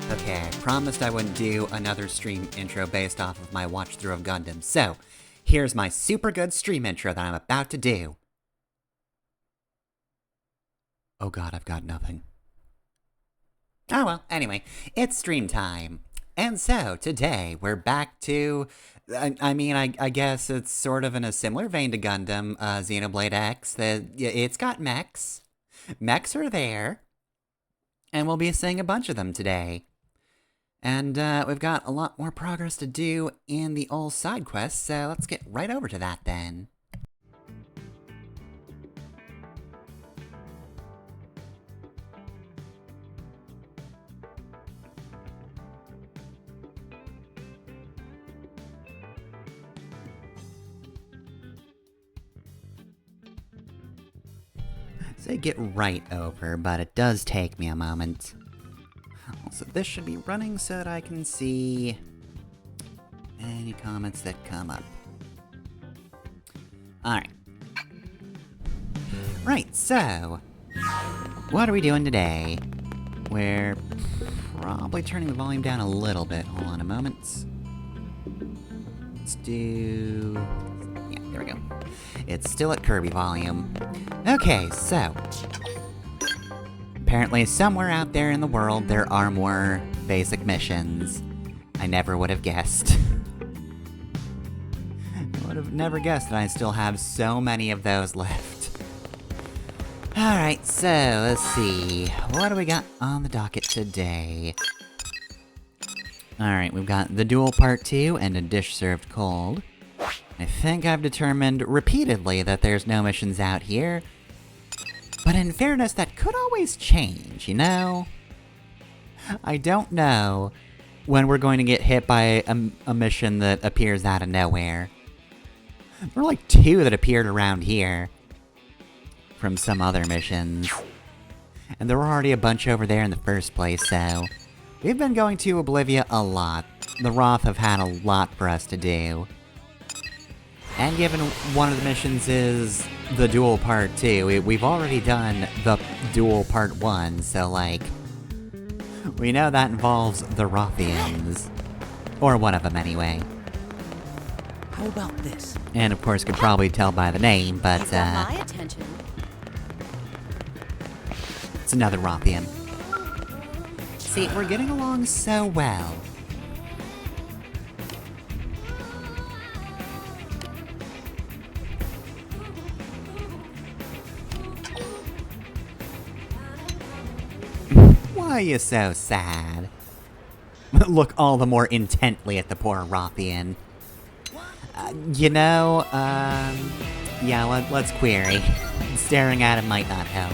Okay, I promised I wouldn't do another stream intro based off of my watch through of Gundam, so here's my super good stream intro that I'm about to do. Oh god, I've got nothing. Oh well, anyway, it's stream time. And so, today, we're back to, I guess it's sort of in a similar vein to Gundam, Xenoblade X. It's got mechs. Mechs are there. And we'll be seeing a bunch of them today. And we've got a lot more progress to do in the old side quests, so let's get right over to that then. So get right over, but it does take me a moment. So this should be running so that I can see any comments that come up. Alright. Right, so what are we doing today? We're probably turning the volume down a little bit. Hold on a moment. Let's do... yeah, there we go. It's still at Kirby volume. Okay, so apparently somewhere out there in the world there are more basic missions. I never would have guessed. I would have never guessed that I still have so many of those left. Alright, so let's see. What do we got on the docket today? Alright, we've got the duel part 2 and a dish served cold. I think I've determined repeatedly that there's no missions out here. But in fairness, that could always change, you know? I don't know when we're going to get hit by a mission that appears out of nowhere. There were like 2 that appeared around here from some other missions. And there were already a bunch over there in the first place, so we've been going to Oblivia a lot. The Roth have had a lot for us to do. And given one of the missions is the duel part 2, we've already done the duel part 1, so like, we know that involves the Rothians. Or one of them anyway. How about this? And of course could probably tell by the name, but my attention. It's another Rothian. See, we're getting along so well. Why are you so sad? look all the more intently at the poor Rothian. Yeah, let's query. Staring at him might not help.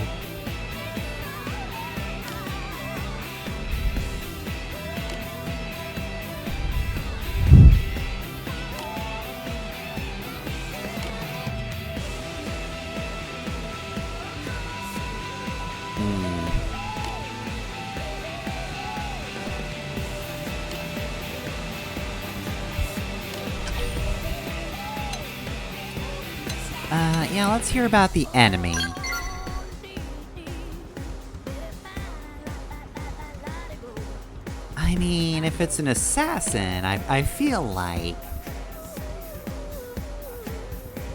Yeah, let's hear about the enemy. I mean, if it's an assassin, I feel like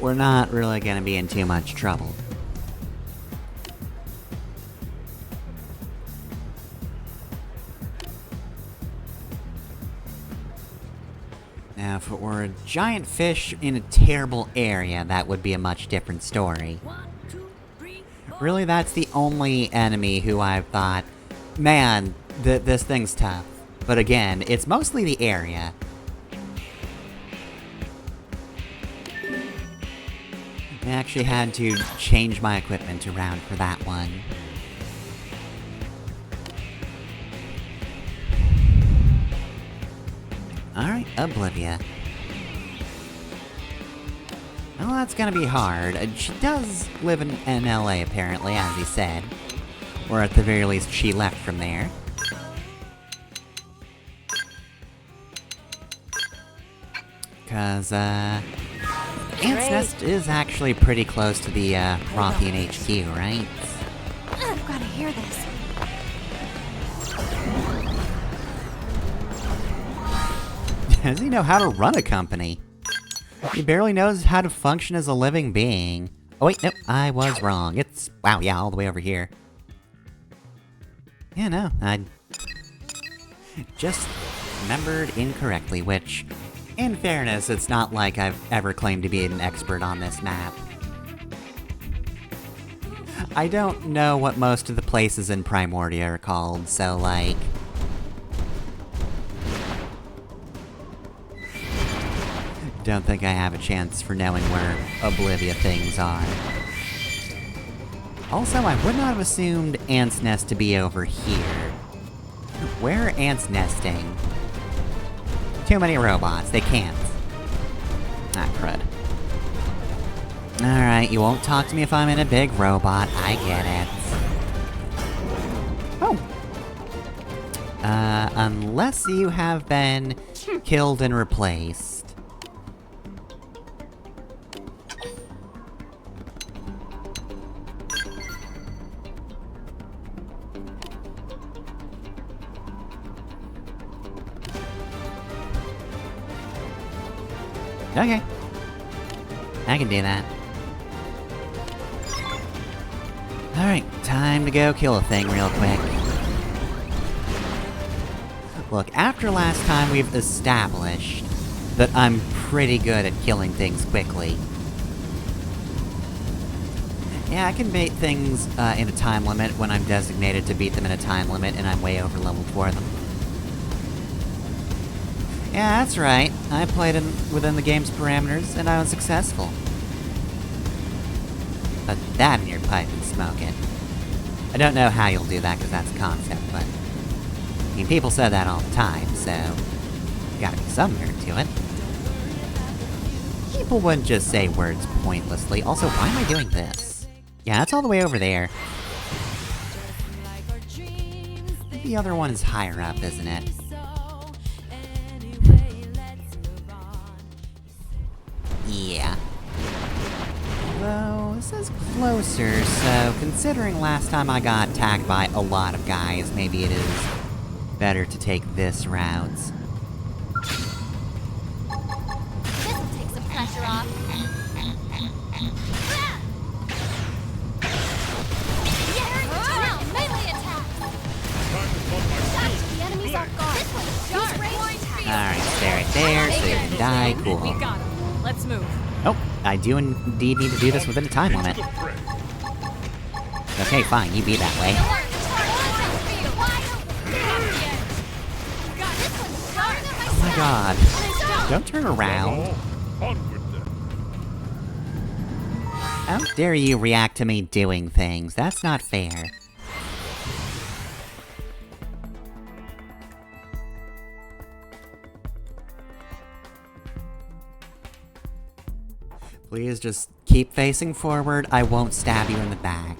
we're not really gonna be in too much trouble. Now, if it were a giant fish in a terrible area, that would be a much different story. Really, that's the only enemy who I've thought, man, this thing's tough. But again, it's mostly the area. I actually had to change my equipment around for that one. Alright, Oblivia. Well, that's gonna be hard. She does live in LA, apparently, as he said. Or at the very least, she left from there. Cause, Ant's Nest is actually pretty close to the, Rothian HQ, right? I've gotta hear this. Does he know how to run a company? He barely knows how to function as a living being. Oh wait, nope, I was wrong. It's, wow, yeah, all the way over here. Yeah, no, I just remembered incorrectly, which, in fairness, it's not like I've ever claimed to be an expert on this map. I don't know what most of the places in Primordia are called, so like... don't think I have a chance for knowing where Oblivia things are. Also, I would not have assumed Ant's Nest to be over here. Where are ants nesting? Too many robots, they can't. Ah, crud. Alright, you won't talk to me if I'm in a big robot, I get it. Oh! Unless you have been killed and replaced. Okay. I can do that. Alright, time to go kill a thing real quick. Look, after last time we've established that I'm pretty good at killing things quickly. Yeah, I can beat things in a time limit when I'm designated to beat them in a time limit and I'm way over leveled for them. Yeah, that's right. I played within the game's parameters, and I was successful. Put that in your pipe and smoke it. I don't know how you'll do that, because that's a concept, but... I mean, people say that all the time, so... gotta be some merit to it. People wouldn't just say words pointlessly. Also, why am I doing this? Yeah, that's all the way over there. The other one is higher up, isn't it? Yeah. Though, this is closer, so considering last time I got attacked by a lot of guys, maybe it is better to take this route. This'll take some pressure off. Now, melee attack! The enemy's off guard. This one's sharp. Alright, stay right there, so you can die, We cool. got him. Let's move. Oh, I do indeed need to do this within a time limit. Okay, fine, you be that way. god. Don't turn around. Onward then. How dare you react to me doing things? That's not fair. Please just keep facing forward. I won't stab you in the back.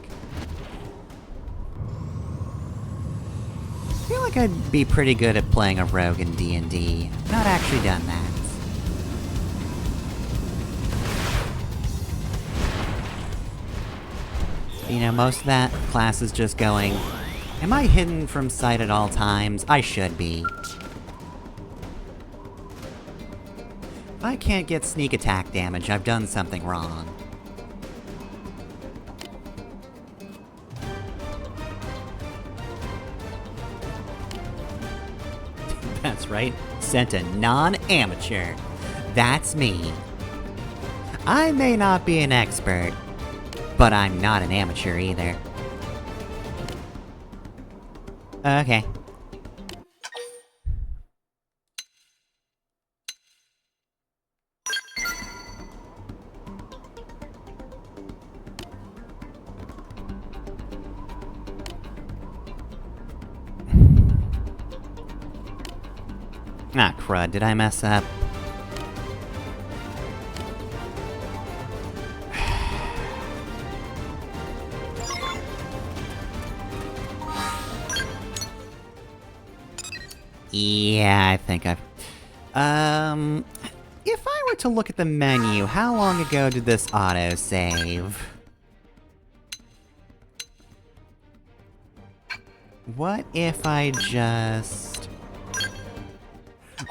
I feel like I'd be pretty good at playing a rogue in D&D. Not actually done that. You know, most of that class is just going, am I hidden from sight at all times? I should be. If I can't get sneak attack damage, I've done something wrong. That's right, sent a non-amateur. That's me. I may not be an expert, but I'm not an amateur either. Okay. Ah, crud, did I mess up? Yeah, I think I've... if I were to look at the menu, how long ago did this auto-save? What if I just...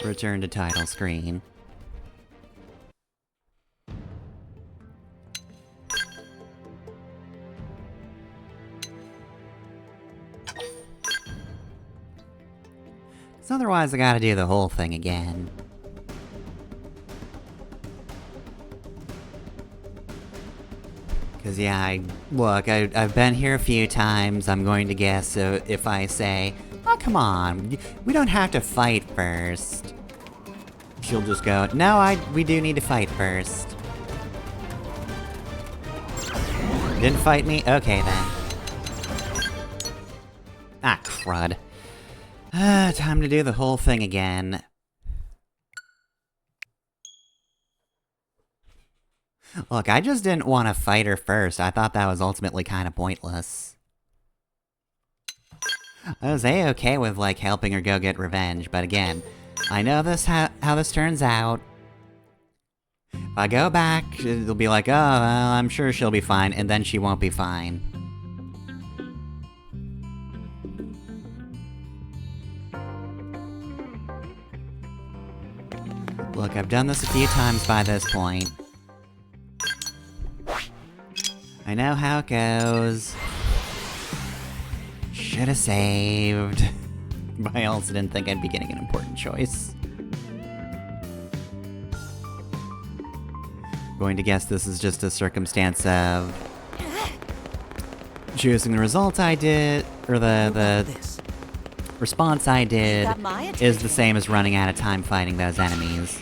return to title screen? Because otherwise I gotta do the whole thing again. Because yeah, look, I've been here a few times. I'm going to guess if I say, oh, come on, we don't have to fight first. She'll just go, no, we do need to fight first. Didn't fight me? Okay, then. Ah, crud. Time to do the whole thing again. Look, I just didn't want to fight her first. I thought that was ultimately kind of pointless. I was A-okay with, like, helping her go get revenge, but again, I know how this turns out. If I go back, it'll be like, oh, well, I'm sure she'll be fine, and then she won't be fine. Look, I've done this a few times by this point. I know how it goes. Should've saved. But I also didn't think I'd be getting an important choice. Going to guess this is just a circumstance of... choosing the result I did, or the response I did, is the same as running out of time fighting those enemies.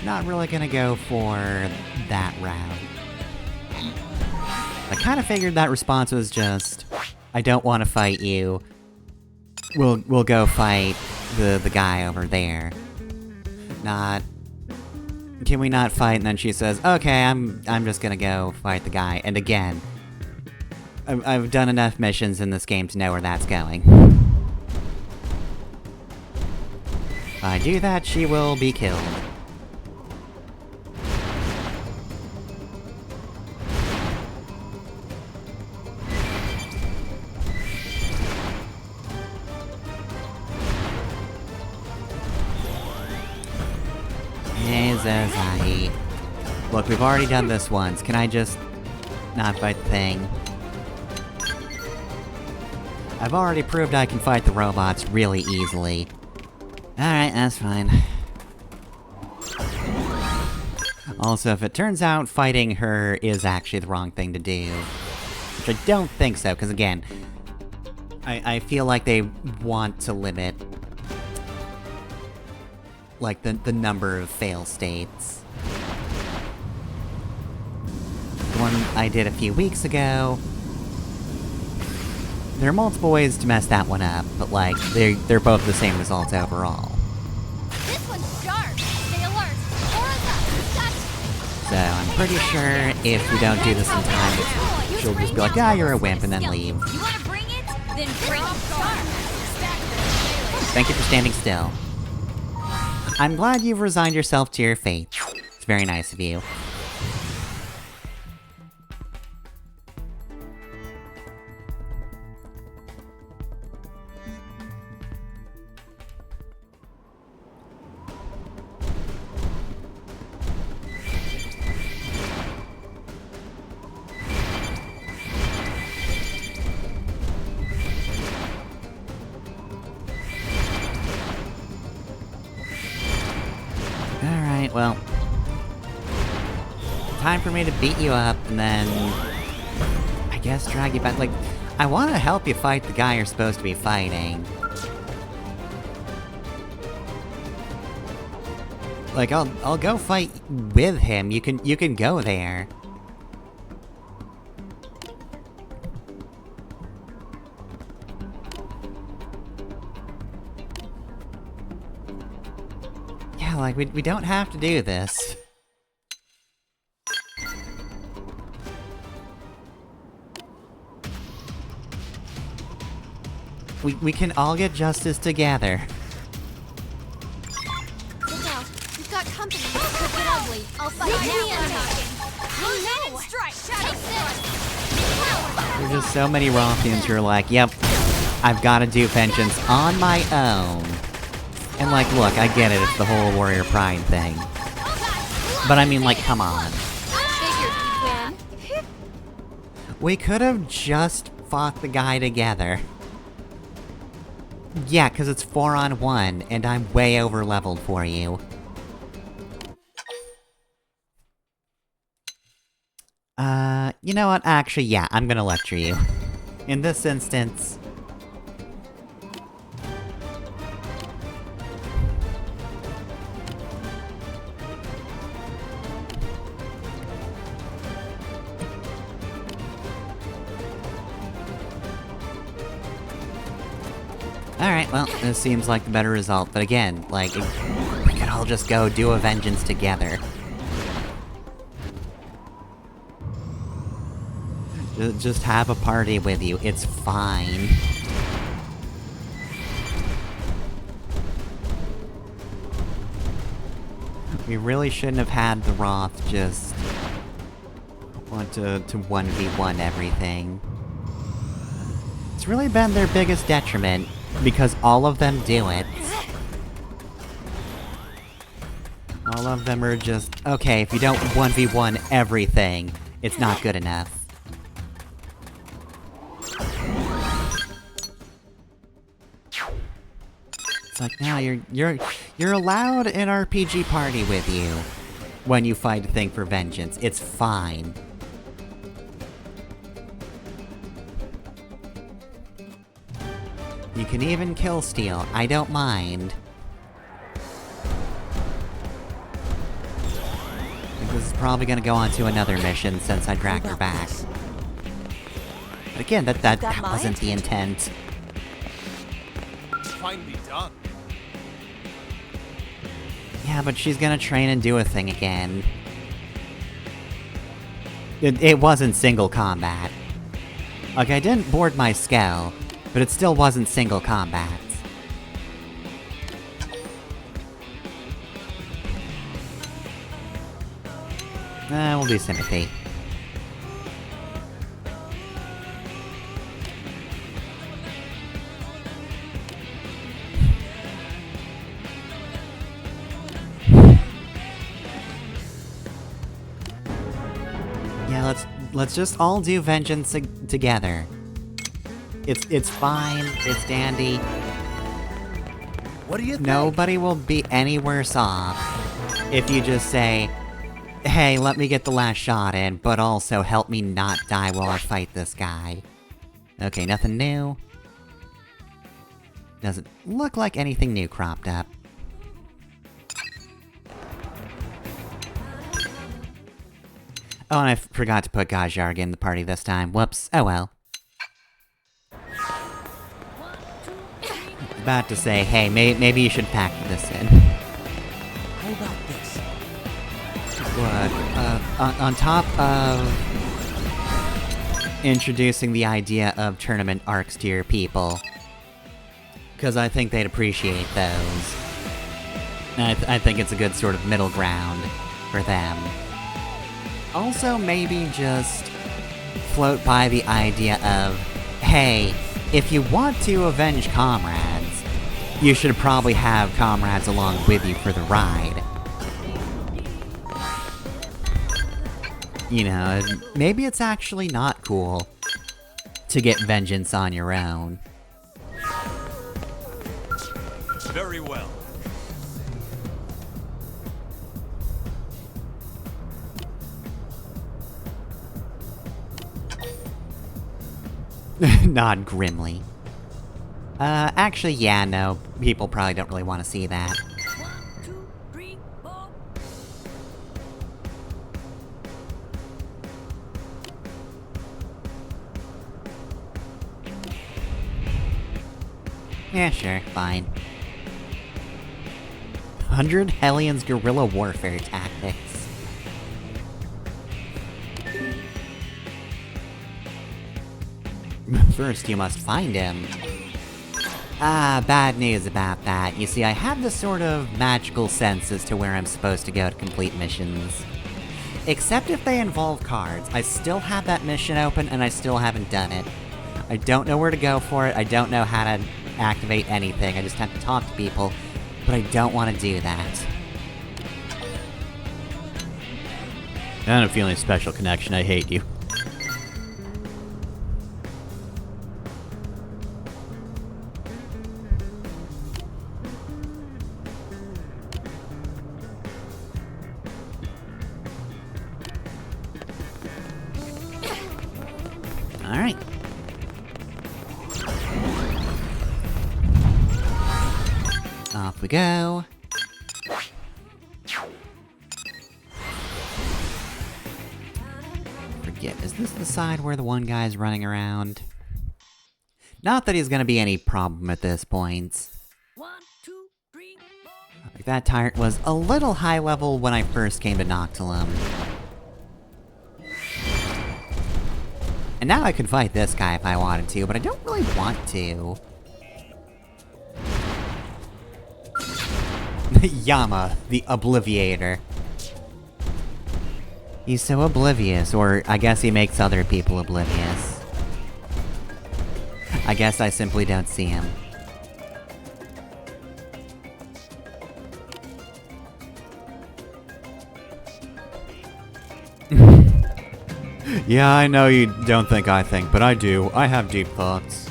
Not really gonna go for that route. I kinda figured that response was just, I don't want to fight you. We'll go fight the guy over there. Not, can we not fight? And then she says, okay, I'm just gonna go fight the guy. And again, I've done enough missions in this game to know where that's going. If I do that, she will be killed. Jesus, Look, we've already done this once. Can I just not fight the thing? I've already proved I can fight the robots really easily. Alright, that's fine. Also, if it turns out fighting her is actually the wrong thing to do, which I don't think so, because again, I feel like they want to limit, like, the number of fail states. The one I did a few weeks ago, there are multiple ways to mess that one up, but like, they're both the same results overall. This one's sharp. Stay alert. Aura's up. Gotcha. So I'm pretty sure if we don't do this in time, she'll just be like, ah, you're a wimp, and then leave. You wanna bring it? Then bring it. Sharp. Thank you for standing still. I'm glad you've resigned yourself to your fate. It's very nice of you. Alright, well... time for me to beat you up, and then... I guess drag you back, like... I wanna help you fight the guy you're supposed to be fighting. Like, I'll go fight with him, you can go there. Yeah, like, we don't have to do this. We can all get justice together. Look out. We've got company. This could get ugly. I'll fight now. Oh no! Strike. Shadow Power. There's just so many Rothians who are like, yep, I've gotta do vengeance on my own. And like, look, I get it, it's the whole warrior pride thing. But I mean, like, come on. Figured you can. We could have just fought the guy together. Yeah, cause it's 4-on-1, and I'm way over-leveled for you. You know what? Actually, yeah, I'm gonna lecture you. In this instance... Alright, well, this seems like the better result, but again, like, we could all just go do a vengeance together. Just have a party with you, it's fine. We really shouldn't have had the Roth just... want to 1v1 everything. It's really been their biggest detriment, because all of them do it. All of them are just, okay, if you don't 1v1 everything, it's not good enough. It's like, now you're allowed an RPG party with you when you fight a thing for vengeance. It's fine. You can even kill steal, I don't mind. I think this is probably gonna go on to another mission since I dragged her back. But again, that wasn't the intent. Finely done. Yeah, but she's gonna train and do a thing again. It wasn't single combat. Like, I didn't board my Skell, but it still wasn't single combat. We'll do sympathy. Yeah, let's just all do vengeance together. It's fine, it's dandy. What do you think? Nobody will be any worse off if you just say, hey, let me get the last shot in, but also help me not die while I fight this guy. Okay, nothing new. Doesn't look like anything new cropped up. Oh, and I forgot to put Gajarg in the party this time. Whoops. Oh well. About to say, hey, maybe you should factor this in. How about this? Look, on top of introducing the idea of tournament arcs to your people, because I think they'd appreciate those. And I think it's a good sort of middle ground for them. Also, maybe just float by the idea of, hey, if you want to avenge comrades, you should probably have comrades along with you for the ride. You know, maybe it's actually not cool to get vengeance on your own. Very well. Nod grimly. Actually, yeah, no. People probably don't really want to see that. 1, 2, 3, 4. Yeah, sure, fine. 100 Hellions guerrilla warfare tactics. First, you must find him. Ah, bad news about that. You see, I have this sort of magical sense as to where I'm supposed to go to complete missions. Except if they involve cards. I still have that mission open, and I still haven't done it. I don't know where to go for it, I don't know how to activate anything, I just have to talk to people, but I don't want to do that. I don't feel any special connection, I hate you. Alright. Off we go. Forget, is this the side where the one guy's running around? Not that he's gonna be any problem at this point. 1, 2, 3, 4. Like, that tyrant was a little high level when I first came to Noctilum. And now I could fight this guy if I wanted to, but I don't really want to. Yama, the Obliviator. He's so oblivious, or I guess he makes other people oblivious. I guess I simply don't see him. Yeah, I know you don't think I think, but I do. I have deep thoughts.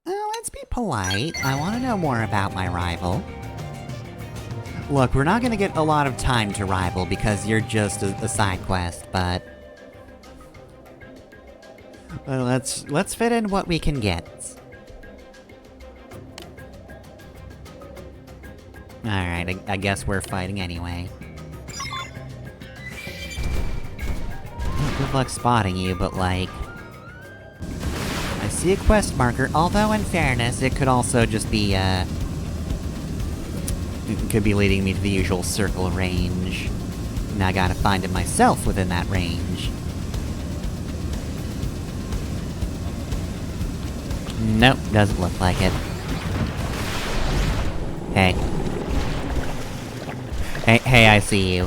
Let's be polite. I want to know more about my rival. Look, we're not gonna get a lot of time to rival because you're just a side quest, but... let's fit in what we can get. Alright, I guess we're fighting anyway. Good luck spotting you, but like... I see a quest marker, although in fairness, it could also just be, it could be leading me to the usual circle range. And I gotta find it myself within that range. Nope, doesn't look like it. Hey. Hey, I see you.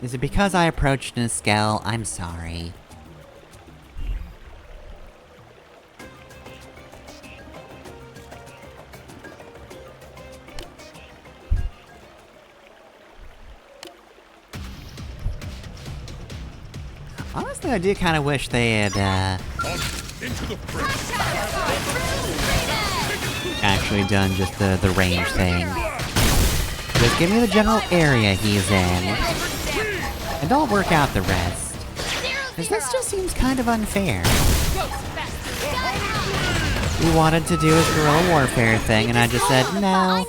Is it because I approached in a scale? I'm sorry. Honestly, I do kind of wish they had, actually done just the range thing. Just give me the general area he's in, and I'll work out the rest. Cause this just seems kind of unfair. We wanted to do his guerrilla warfare thing, and I just said, no,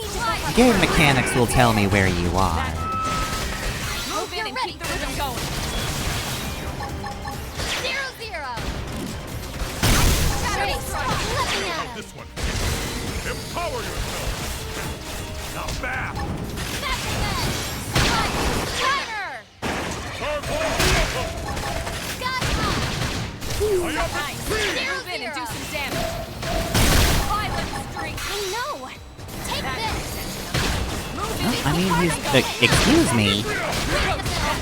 game mechanics will tell me where you are. Move in and keep the rhythm going. 0-0. Shadow strike. Let me at him. This one. Empower yourself. Now back. Timer. Got him. Nice. Move in and do some damage. Violent streak. I know. Take this. I mean, he's... excuse me?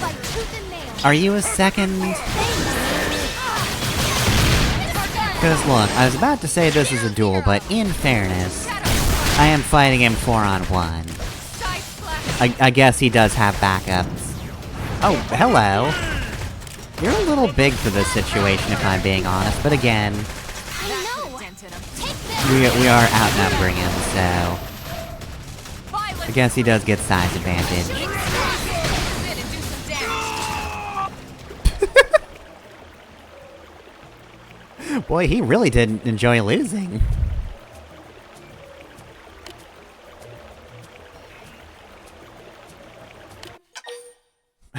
By tooth and nail. Are you a second? Because look, I was about to say this is a duel, but in fairness, I am fighting him 4-on-1. Side splash. I guess he does have backups. Oh, hello. You're a little big for this situation, if I'm being honest, but again, I know. Dent in him. Take this. we are outnumbering him, so... Violent. I guess he does get size advantage. Move in and do some damage. Boy, he really didn't enjoy losing.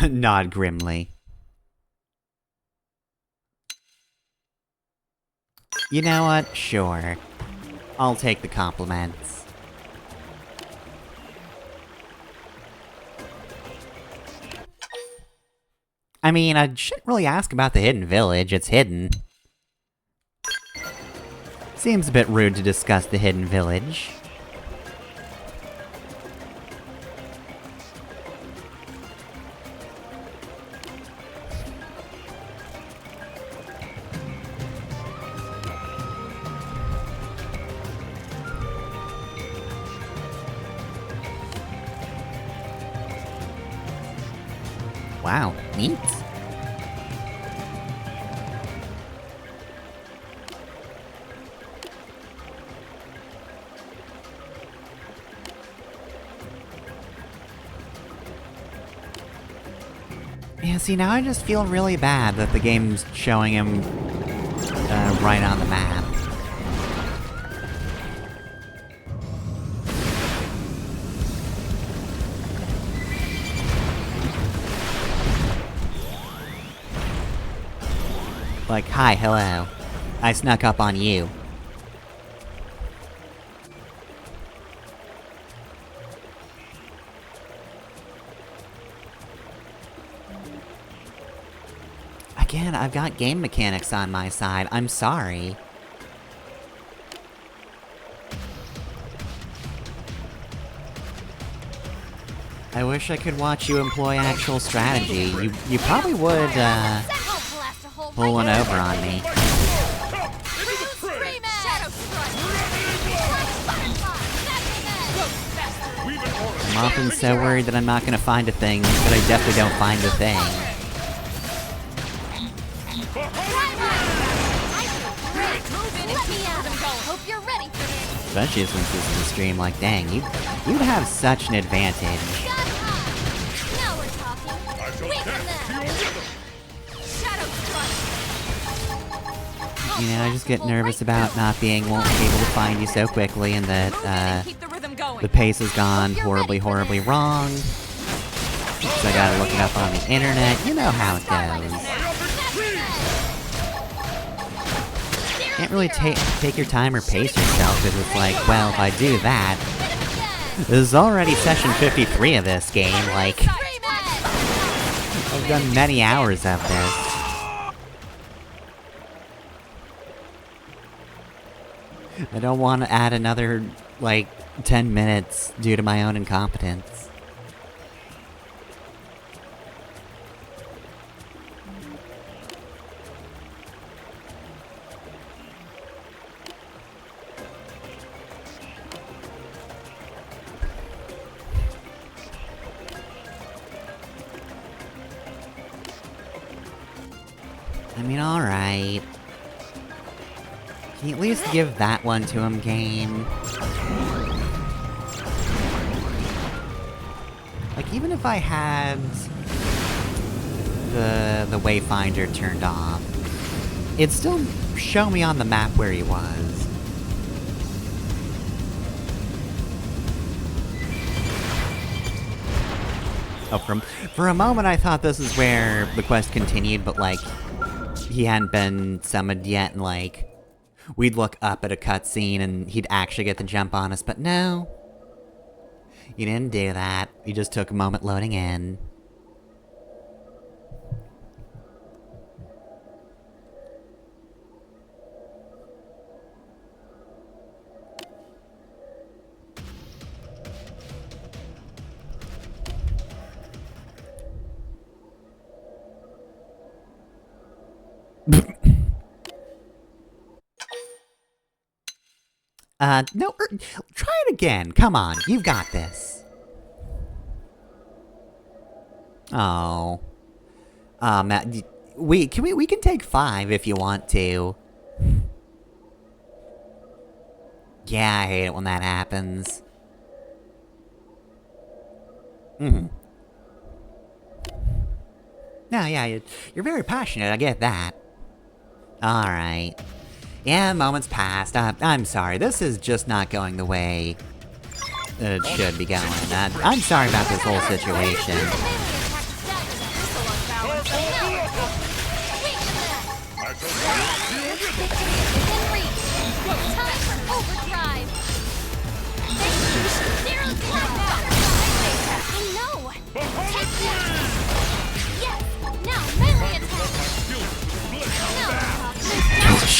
Nod grimly. You know what? Sure. I'll take the compliments. I mean, I shouldn't really ask about the hidden village, it's hidden. Seems a bit rude to discuss the hidden village. Wow, neat. Yeah, see, now I just feel really bad that the game's showing him right on the map. Like, hi, hello. I snuck up on you. Again, I've got game mechanics on my side. I'm sorry. I wish I could watch you employ actual strategy. You probably would, pull one over on me. I'm often so worried that I'm not gonna find a thing, but I definitely don't find a thing. Hope you're ready for this. Especially since this is a stream, like, dang, you'd have such an advantage. Got him. Now we're talking. Weaken them. Shadow strike. You know, I just get nervous about not being able to find you so quickly, and Move in and that, keep the rhythm going. the pace has gone horribly wrong. So I gotta look it up on the internet, you know how it goes. Can't really take your time or pace yourself, because it's like, well, if I do that... This is already session 53 of this game, like... I've done many hours of this. I don't want to add another, like, 10 minutes due to my own incompetence. I mean, alright. Can you at least give that one to him, game? Like, even if I had the Wayfinder turned off, it'd still show me on the map where he was. Oh, for a moment I thought this is where the quest continued, but like, he hadn't been summoned yet, and like, we'd look up at a cutscene and he'd actually get the jump on us, but no. You didn't do that. You just took a moment loading in. No, try it again. Come on, you've got this. Oh. Matt, we can take 5 if you want to. Yeah, I hate it when that happens. No, yeah, you're very passionate, I get that. Alright. Yeah, moments passed. I'm sorry, this is just not going the way it should be going. I'm sorry about this whole situation.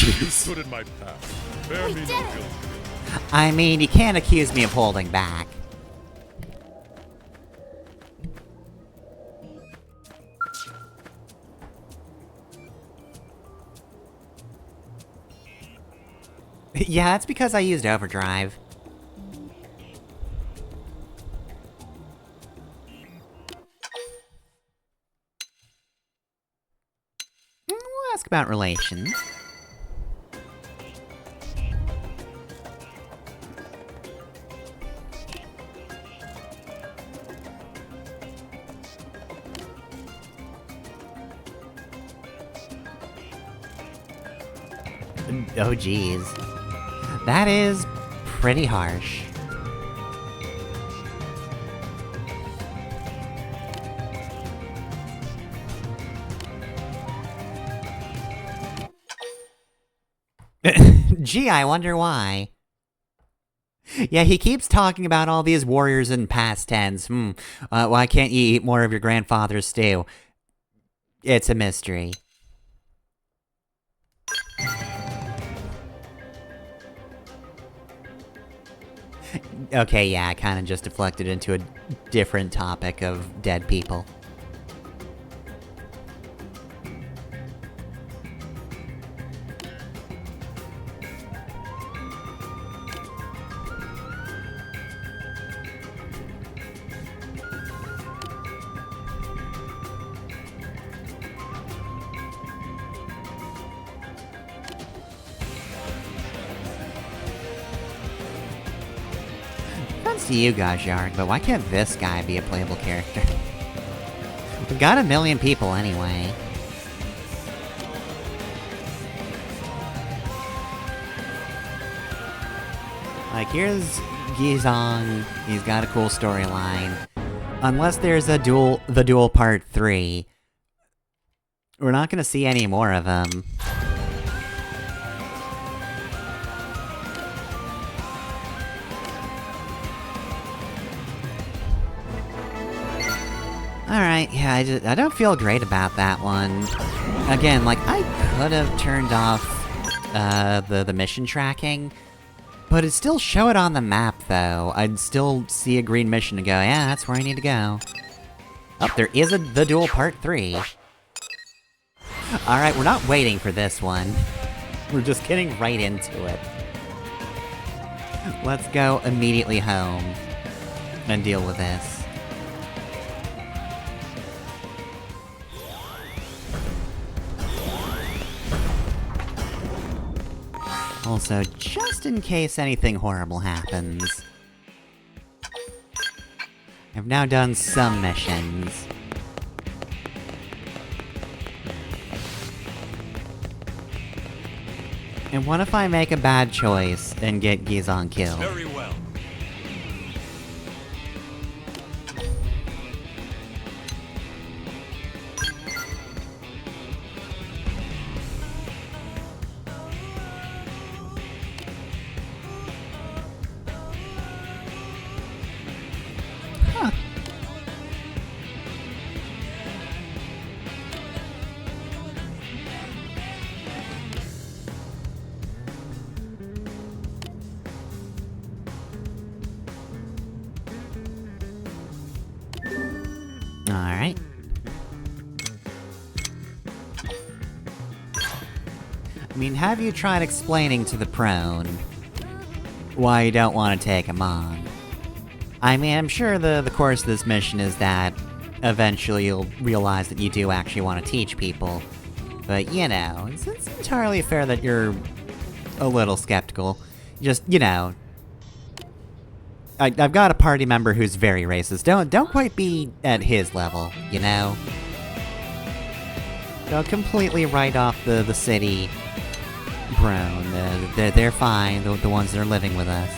Jeez. Stood in my path. Bear me no guilt. I mean, you can't accuse me of holding back. Yeah, that's because I used overdrive. We'll ask about relations. Oh geez. That is pretty harsh. Gee, I wonder why. Yeah, he keeps talking about all these warriors in past tense. Why can't you eat more of your grandfather's stew? It's a mystery. Okay, yeah, I kinda just deflected into a different topic of dead people. To you, Gajard, but why can't this guy be a playable character? We've got 1 million people anyway. Like, here's Gizong, he's got a cool storyline. Unless there's a the duel part 3, we're not gonna see any more of him. Alright, yeah, I don't feel great about that one. Again, like, I could have turned off the mission tracking, but it'd still show it on the map, though. I'd still see a green mission and go, yeah, that's where I need to go. Oh, there is the duel part 3. Alright, we're not waiting for this one. We're just getting right into it. Let's go immediately home and deal with this. Also, just in case anything horrible happens. I've now done some missions. And what if I make a bad choice and get Gizon killed? Very well. Huh. Alright. I mean, have you tried explaining to the prone why you don't want to take him on? I mean, I'm sure the course of this mission is that eventually you'll realize that you do actually want to teach people. But, you know, it's entirely fair that you're a little skeptical. Just, you know, I've got a party member who's very racist. Don't quite be at his level, you know? Don't completely write off the city prone. They're fine, the ones that are living with us.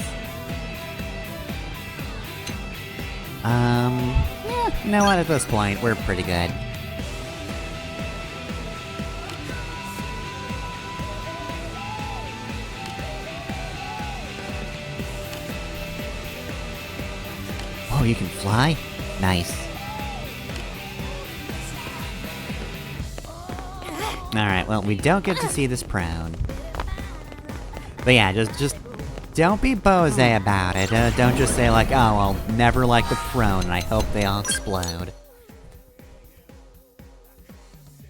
Yeah, you know what, at this point, we're pretty good. Oh, you can fly? Nice. Alright, well, we don't get to see this prone. But yeah, just don't be bosé about it. Don't just say like, oh, I'll never like the prone, and I hope they all explode.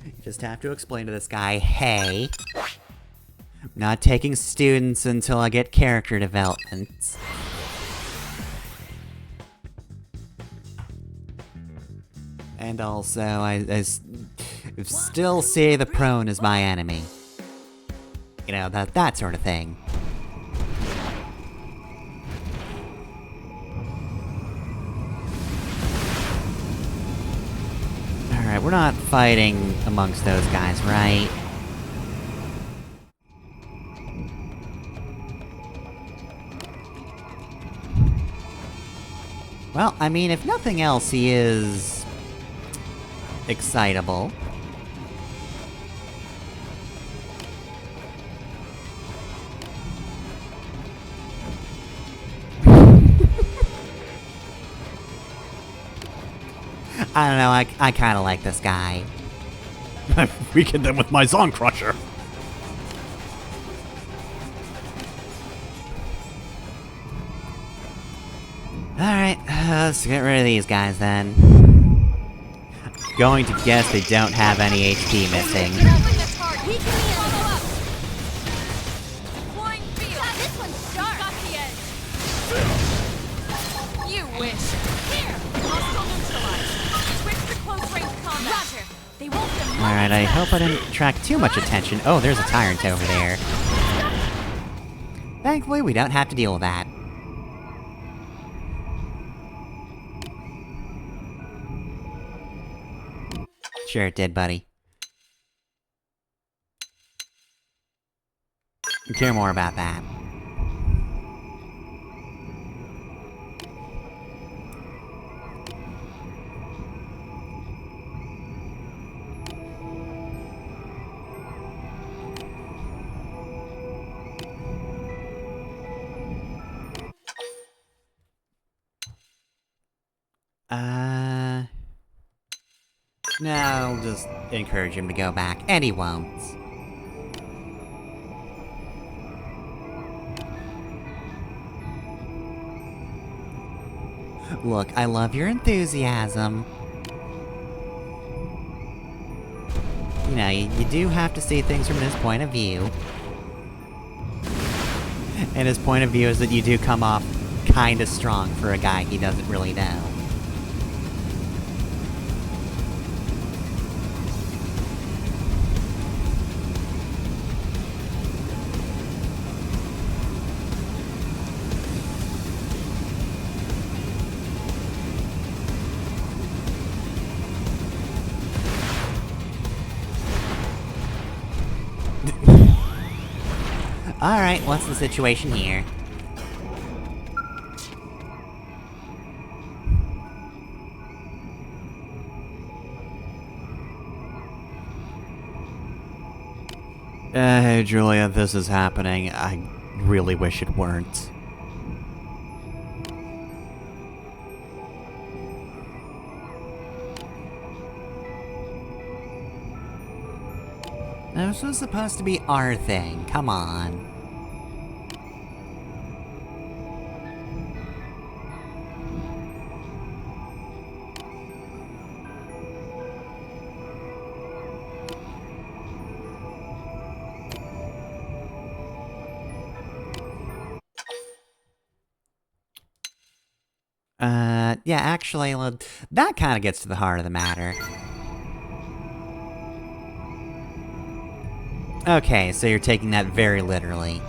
You just have to explain to this guy, hey, I'm not taking students until I get character development. And also, I still see the prone as my enemy. You know, that sort of thing. Alright, we're not fighting amongst those guys, right? Well, I mean, if nothing else, he is excitable. I don't know, I kinda like this guy. I've weakened them with my Zang Crusher. Alright, let's get rid of these guys then. Going to guess they don't have any HP missing. Grappling the target. Weaken the follow up. Flying field. God, this one's sharp. Got the edge. You wish. Here. Hostile neutralized. Switch to close range combat. Roger. They won't demolish. Alright, I hope I didn't attract too much attention. Oh, there's a tyrant over there. Thankfully, we don't have to deal with that. Sure it did, buddy. Care more about that. No, I'll just encourage him to go back, and he won't. Look, I love your enthusiasm. You know, you do have to see things from his point of view. And his point of view is that you do come off kinda strong for a guy he doesn't really know. Alright, what's the situation here? Hey, Julia, this is happening. I really wish it weren't. This was supposed to be our thing, come on. Yeah, actually, that kind of gets to the heart of the matter. Okay, so you're taking that very literally.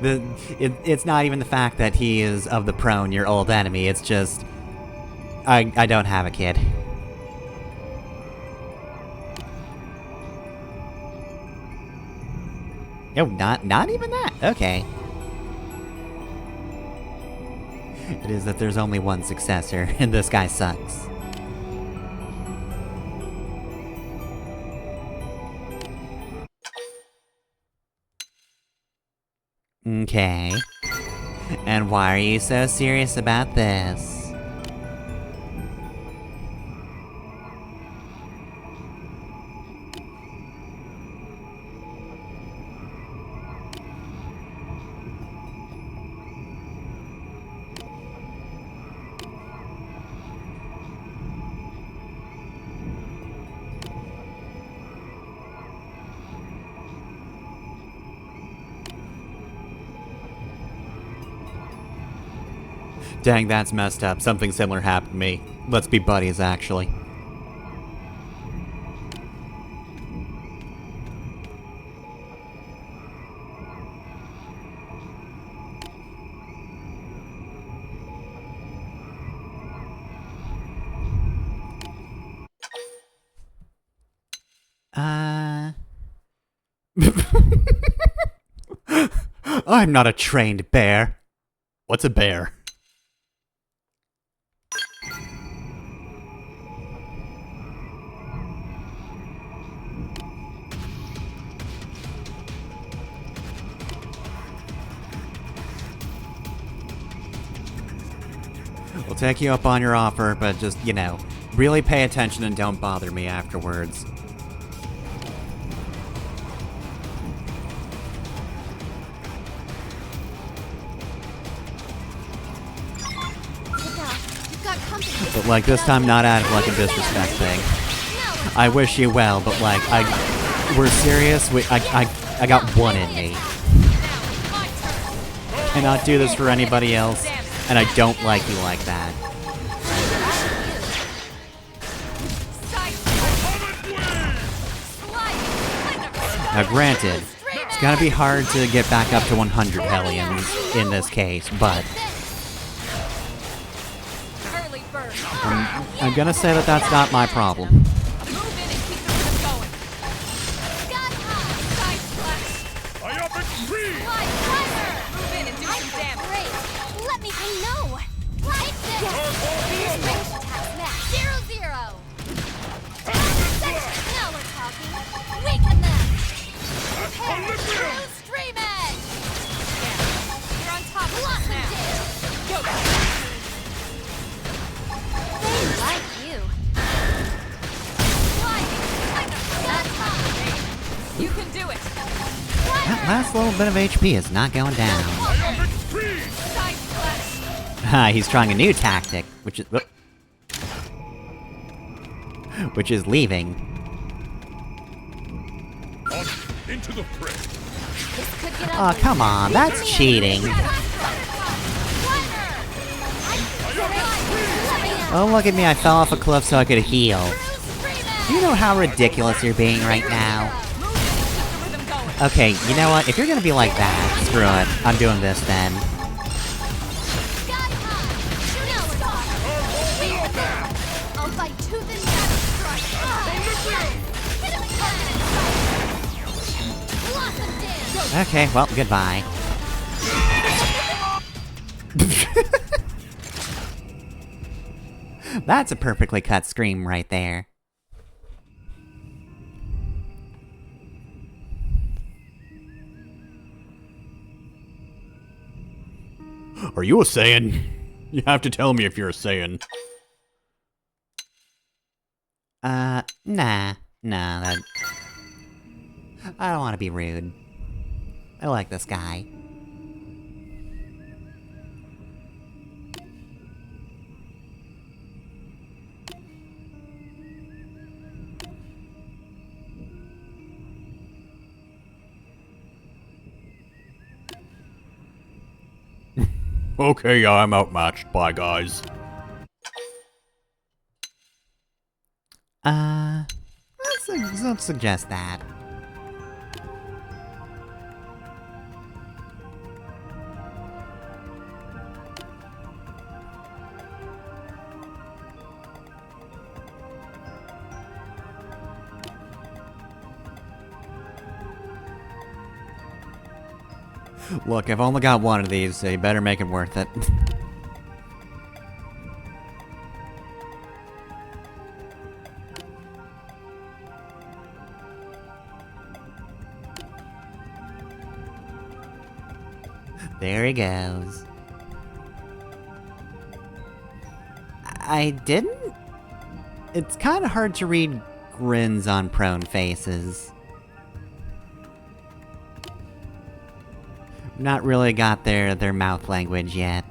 It's not even the fact that he is of the prone, your old enemy, it's just... I don't have a kid. Oh, not even that? Okay. It is that there's only one successor, and this guy sucks. Okay. And why are you so serious about this? Dang, that's messed up. Something similar happened to me. Let's be buddies, actually. I'm not a trained bear. What's a bear? We'll take you up on your offer, but just, you know, really pay attention and don't bother me afterwards. But, like, this time not out of, like, a disrespect thing. I wish you well, but, like, we're serious? I got one in me. Cannot do this for anybody else, and I don't like you like that. Now granted, it's gonna be hard to get back up to 100 Hellions in this case, but... I'm gonna say that that's not my problem. That last little bit of HP is not going down. He's trying a new tactic, which is leaving. Into the fray. Oh, come on, that's cheating. Oh, look at me, I fell off a cliff so I could heal. Do you know how ridiculous you're being right now? Okay, you know what? If you're gonna be like that, screw it. I'm doing this then. Okay, well, goodbye. That's a perfectly cut scream right there. Are you a Saiyan? You have to tell me if you're a Saiyan. Nah, that... I don't want to be rude. I like this guy. Okay, yeah, I'm outmatched. Bye, guys. Let's suggest that. Look, I've only got one of these, so you better make it worth it. There he goes. I didn't? It's kind of hard to read grins on prone faces. Not really got their mouth language yet.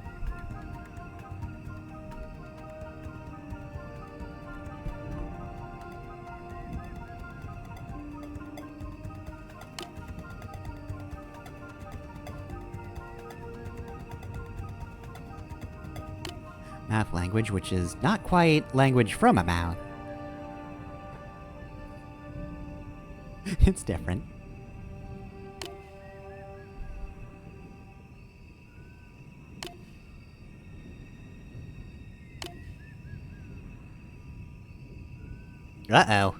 Mouth language, which is not quite language from a mouth. It's different. Uh-oh.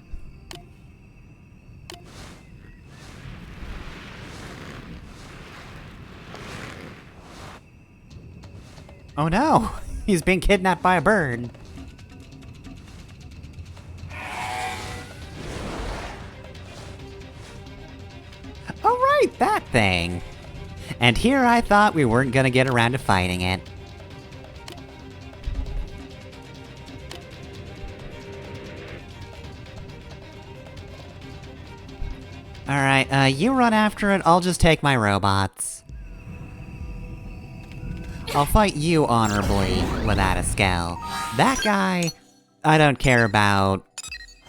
Oh no! He's being kidnapped by a bird. Oh right, that thing! And here I thought we weren't gonna get around to fighting it. Alright, you run after it, I'll just take my robots. I'll fight you honorably, without a scale. That guy, I don't care about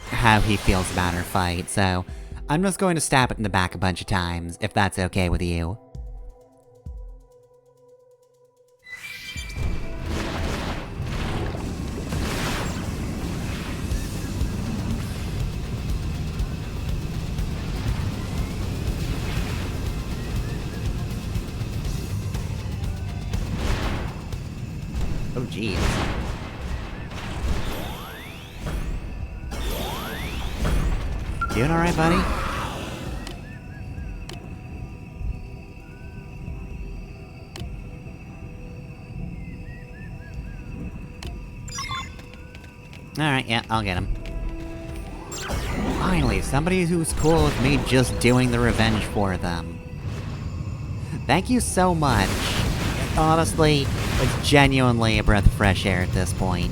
how he feels about our fight, so I'm just going to stab it in the back a bunch of times, if that's okay with you. Oh, jeez. Doing alright, buddy? Alright, yeah, I'll get him. Finally, somebody who's cool with me just doing the revenge for them. Thank you so much. Honestly, it's genuinely a breath of fresh air at this point.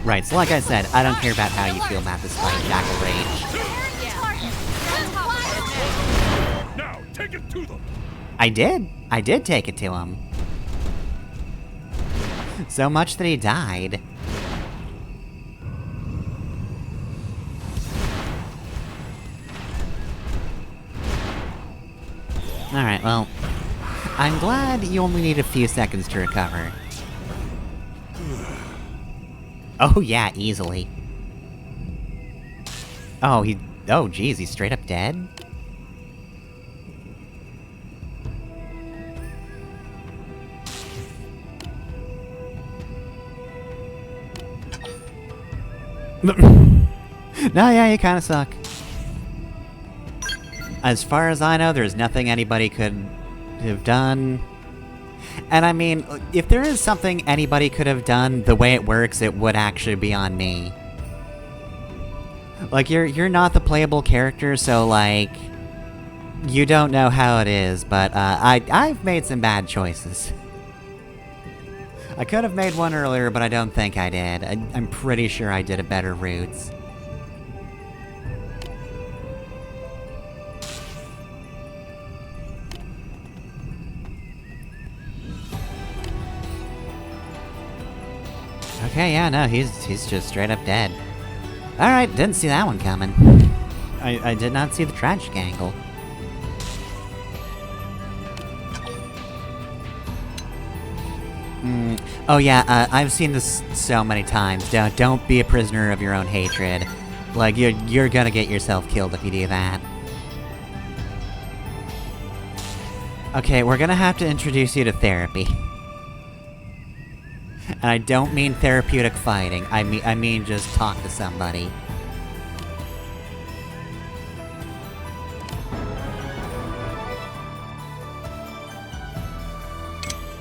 Right, so like I said, I don't care about how you feel about this fight, Jackal Rage. Now, take it to them! I did take it to him. So much that he died. Alright, well, I'm glad you only need a few seconds to recover. Oh yeah, easily. Oh, oh geez, he's straight up dead? No, yeah, you kinda suck. As far as I know, there's nothing anybody could have done. And I mean, if there is something anybody could have done, the way it works, it would actually be on me. Like, you're not the playable character, so, like, you don't know how it is, but, I've made some bad choices. I could have made one earlier, but I don't think I did. I'm pretty sure I did a better route. Okay, yeah, no, he's just straight up dead. Alright, didn't see that one coming. I did not see the tragic angle. Oh yeah, I've seen this so many times. Don't be a prisoner of your own hatred. Like, you're gonna get yourself killed if you do that. Okay, we're gonna have to introduce you to therapy. And I don't mean therapeutic fighting, I mean just talk to somebody.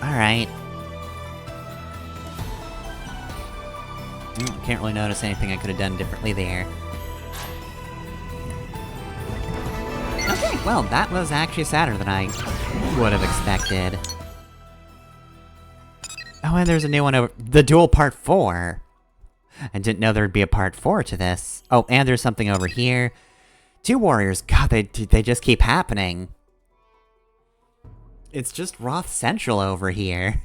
Alright. Can't really notice anything I could have done differently there. Okay, well, that was actually sadder than I would have expected. Oh, and there's a new one over— the Duel Part 4! I didn't know there'd be a Part 4 to this. Oh, and there's something over here. 2 warriors, god, they just keep happening. It's just Roth Central over here.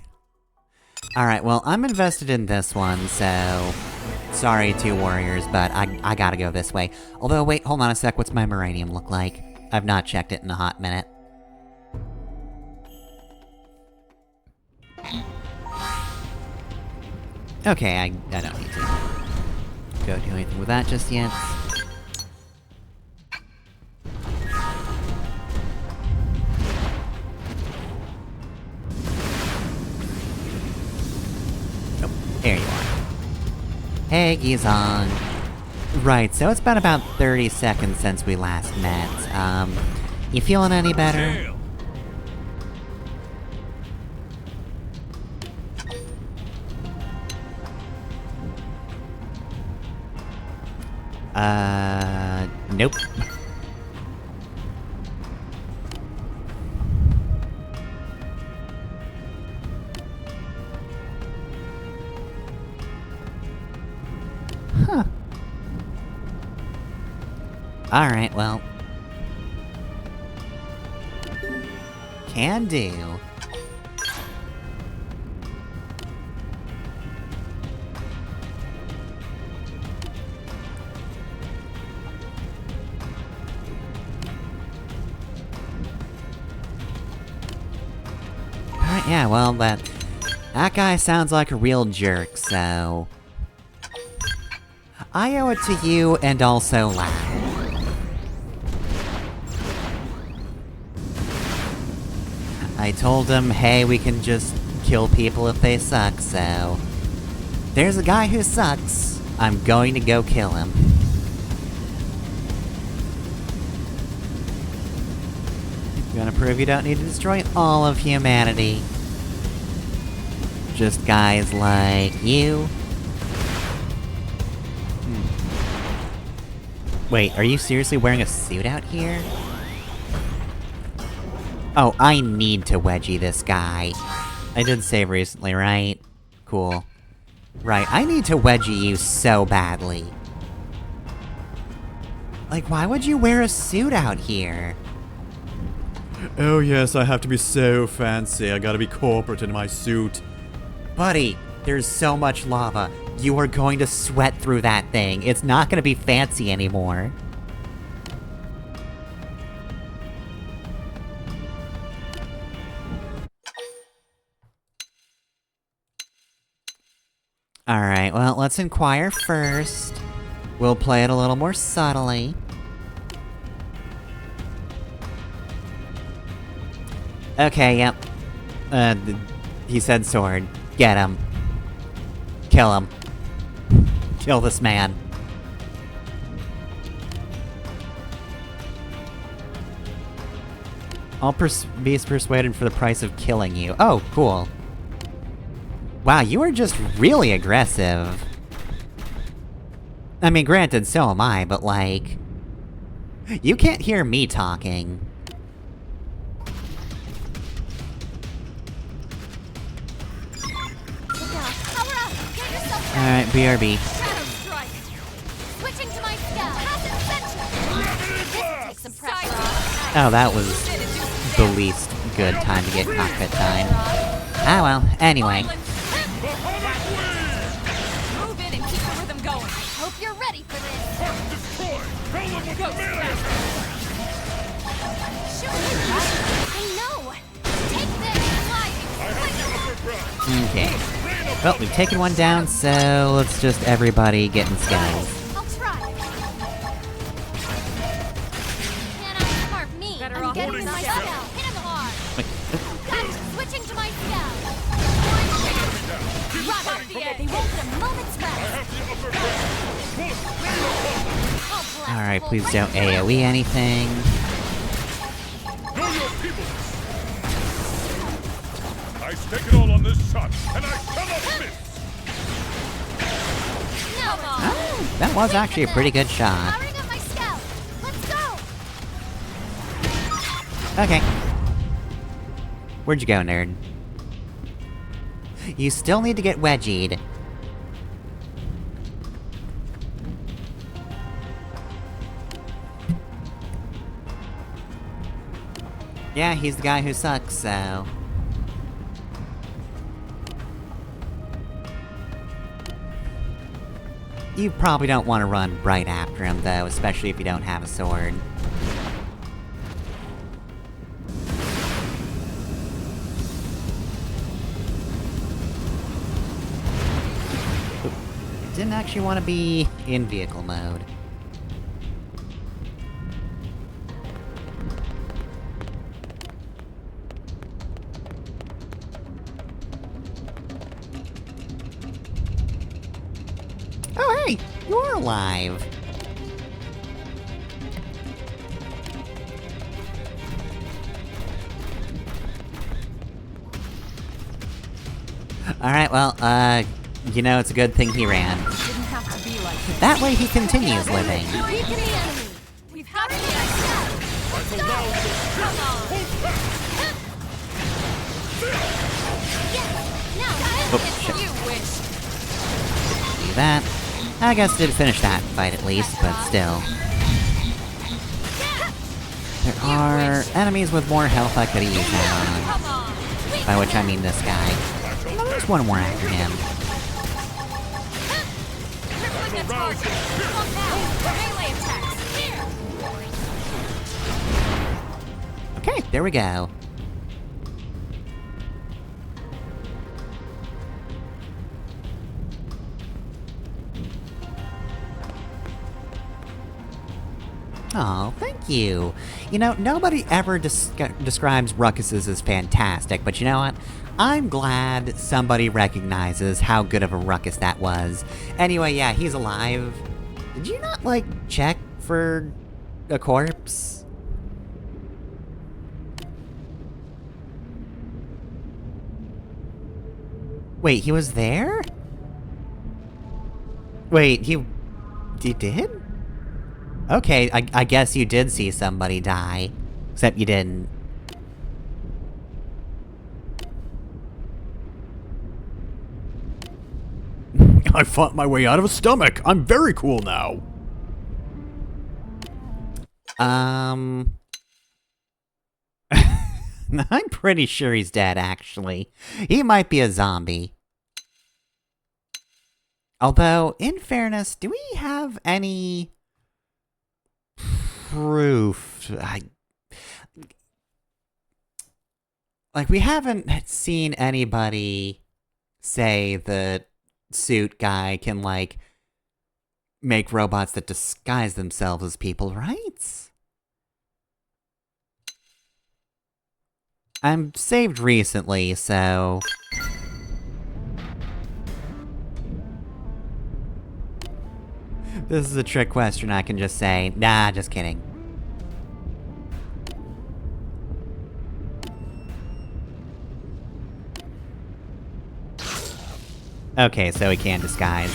Alright, well, I'm invested in this one, so— sorry, 2 warriors, but I gotta go this way. Although, wait, hold on a sec, what's my Moranium look like? I've not checked it in a hot minute. Okay, I don't need to go do anything with that just yet. Oh, there you are. Hey, Gizong. Right, so it's been about 30 seconds since we last met. You feeling any better? Nope. Huh. Alright, well. Can do. Alright, yeah, well, that guy sounds like a real jerk, so I owe it to you and also Lau. I told him, hey, we can just kill people if they suck, so there's a guy who sucks. I'm going to go kill him. Gonna prove you don't need to destroy all of humanity. Just guys like you. Wait, are you seriously wearing a suit out here? Oh, I need to wedgie this guy. I did save recently, right? Cool. Right, I need to wedgie you so badly. Like, why would you wear a suit out here? Oh yes, I have to be so fancy. I gotta be corporate in my suit. Buddy, there's so much lava. You are going to sweat through that thing. It's not gonna be fancy anymore. Alright, well, let's inquire first. We'll play it a little more subtly. Okay, yep. He said sword. Get him. Kill him. Kill this man. I'll be persuaded for the price of killing you. Oh, cool. Wow, you are just really aggressive. I mean, granted, so am I, but like... You can't hear me talking. Alright, BRB. Shadow strike. Switching to my spell. Passive center. Take some pressure off. Oh, that was the least good time to get cockpit time. Ah well, anyway. Move in and keep the rhythm going. Hope you're ready for this. Heart destroyed! Fill them with Go, melee! Shoot it. I know. Take this. I have the upper ground! Okay. Well, we've taken one down, so let's just everybody get in skills. I'll try. Can outsmart me? Better I'm off getting holding my down. spell. Hit him hard. Gotcha. Switching to my spell. Rock the edge. They won't get a moment's I rest. have the upper ground! I'll blast Alright, the please whole don't range. AoE anything. Know your people! I stake it all on this shot, and I cannot miss! Now Oh, that was actually a pretty good shot. powering up my spell. Let's go. Okay. Where'd you go, nerd? You still need to get wedgied. Yeah, he's the guy who sucks, so... You probably don't want to run right after him, though, especially if you don't have a sword. I didn't actually want to be in vehicle mode. Oh, hey! You're alive! Alright, well, you know, it's a good thing he ran. Didn't have to be like this. That way he continues living. Weaken the enemy. We've got Powering it. up my spell. Let's go. Come on. Yes. Now Oh, this shit. is You wish. Do that. I guess did finish that fight at least, but still. There are enemies with more health I could have used that Come on. on. By which I mean this guy. No, there's one more after him. Crippling a target. Come now. Melee attacks. Here. Okay, there we go. Oh, thank you. You know, nobody ever describes ruckuses as fantastic, but you know what? I'm glad somebody recognizes how good of a ruckus that was. Anyway, yeah, he's alive. Did you not, like, check for a corpse? Wait, he was there? Wait, he did? Okay, I guess you did see somebody die. Except you didn't. I fought my way out of a stomach. I'm very cool now. I'm pretty sure he's dead, actually. He might be a zombie. Although, in fairness, do we have any proof? Like, we haven't seen anybody say the suit guy can, like, make robots that disguise themselves as people, right? I'm saved recently, so... This is a trick question, I can just say, nah, just kidding. Okay, so he can disguise.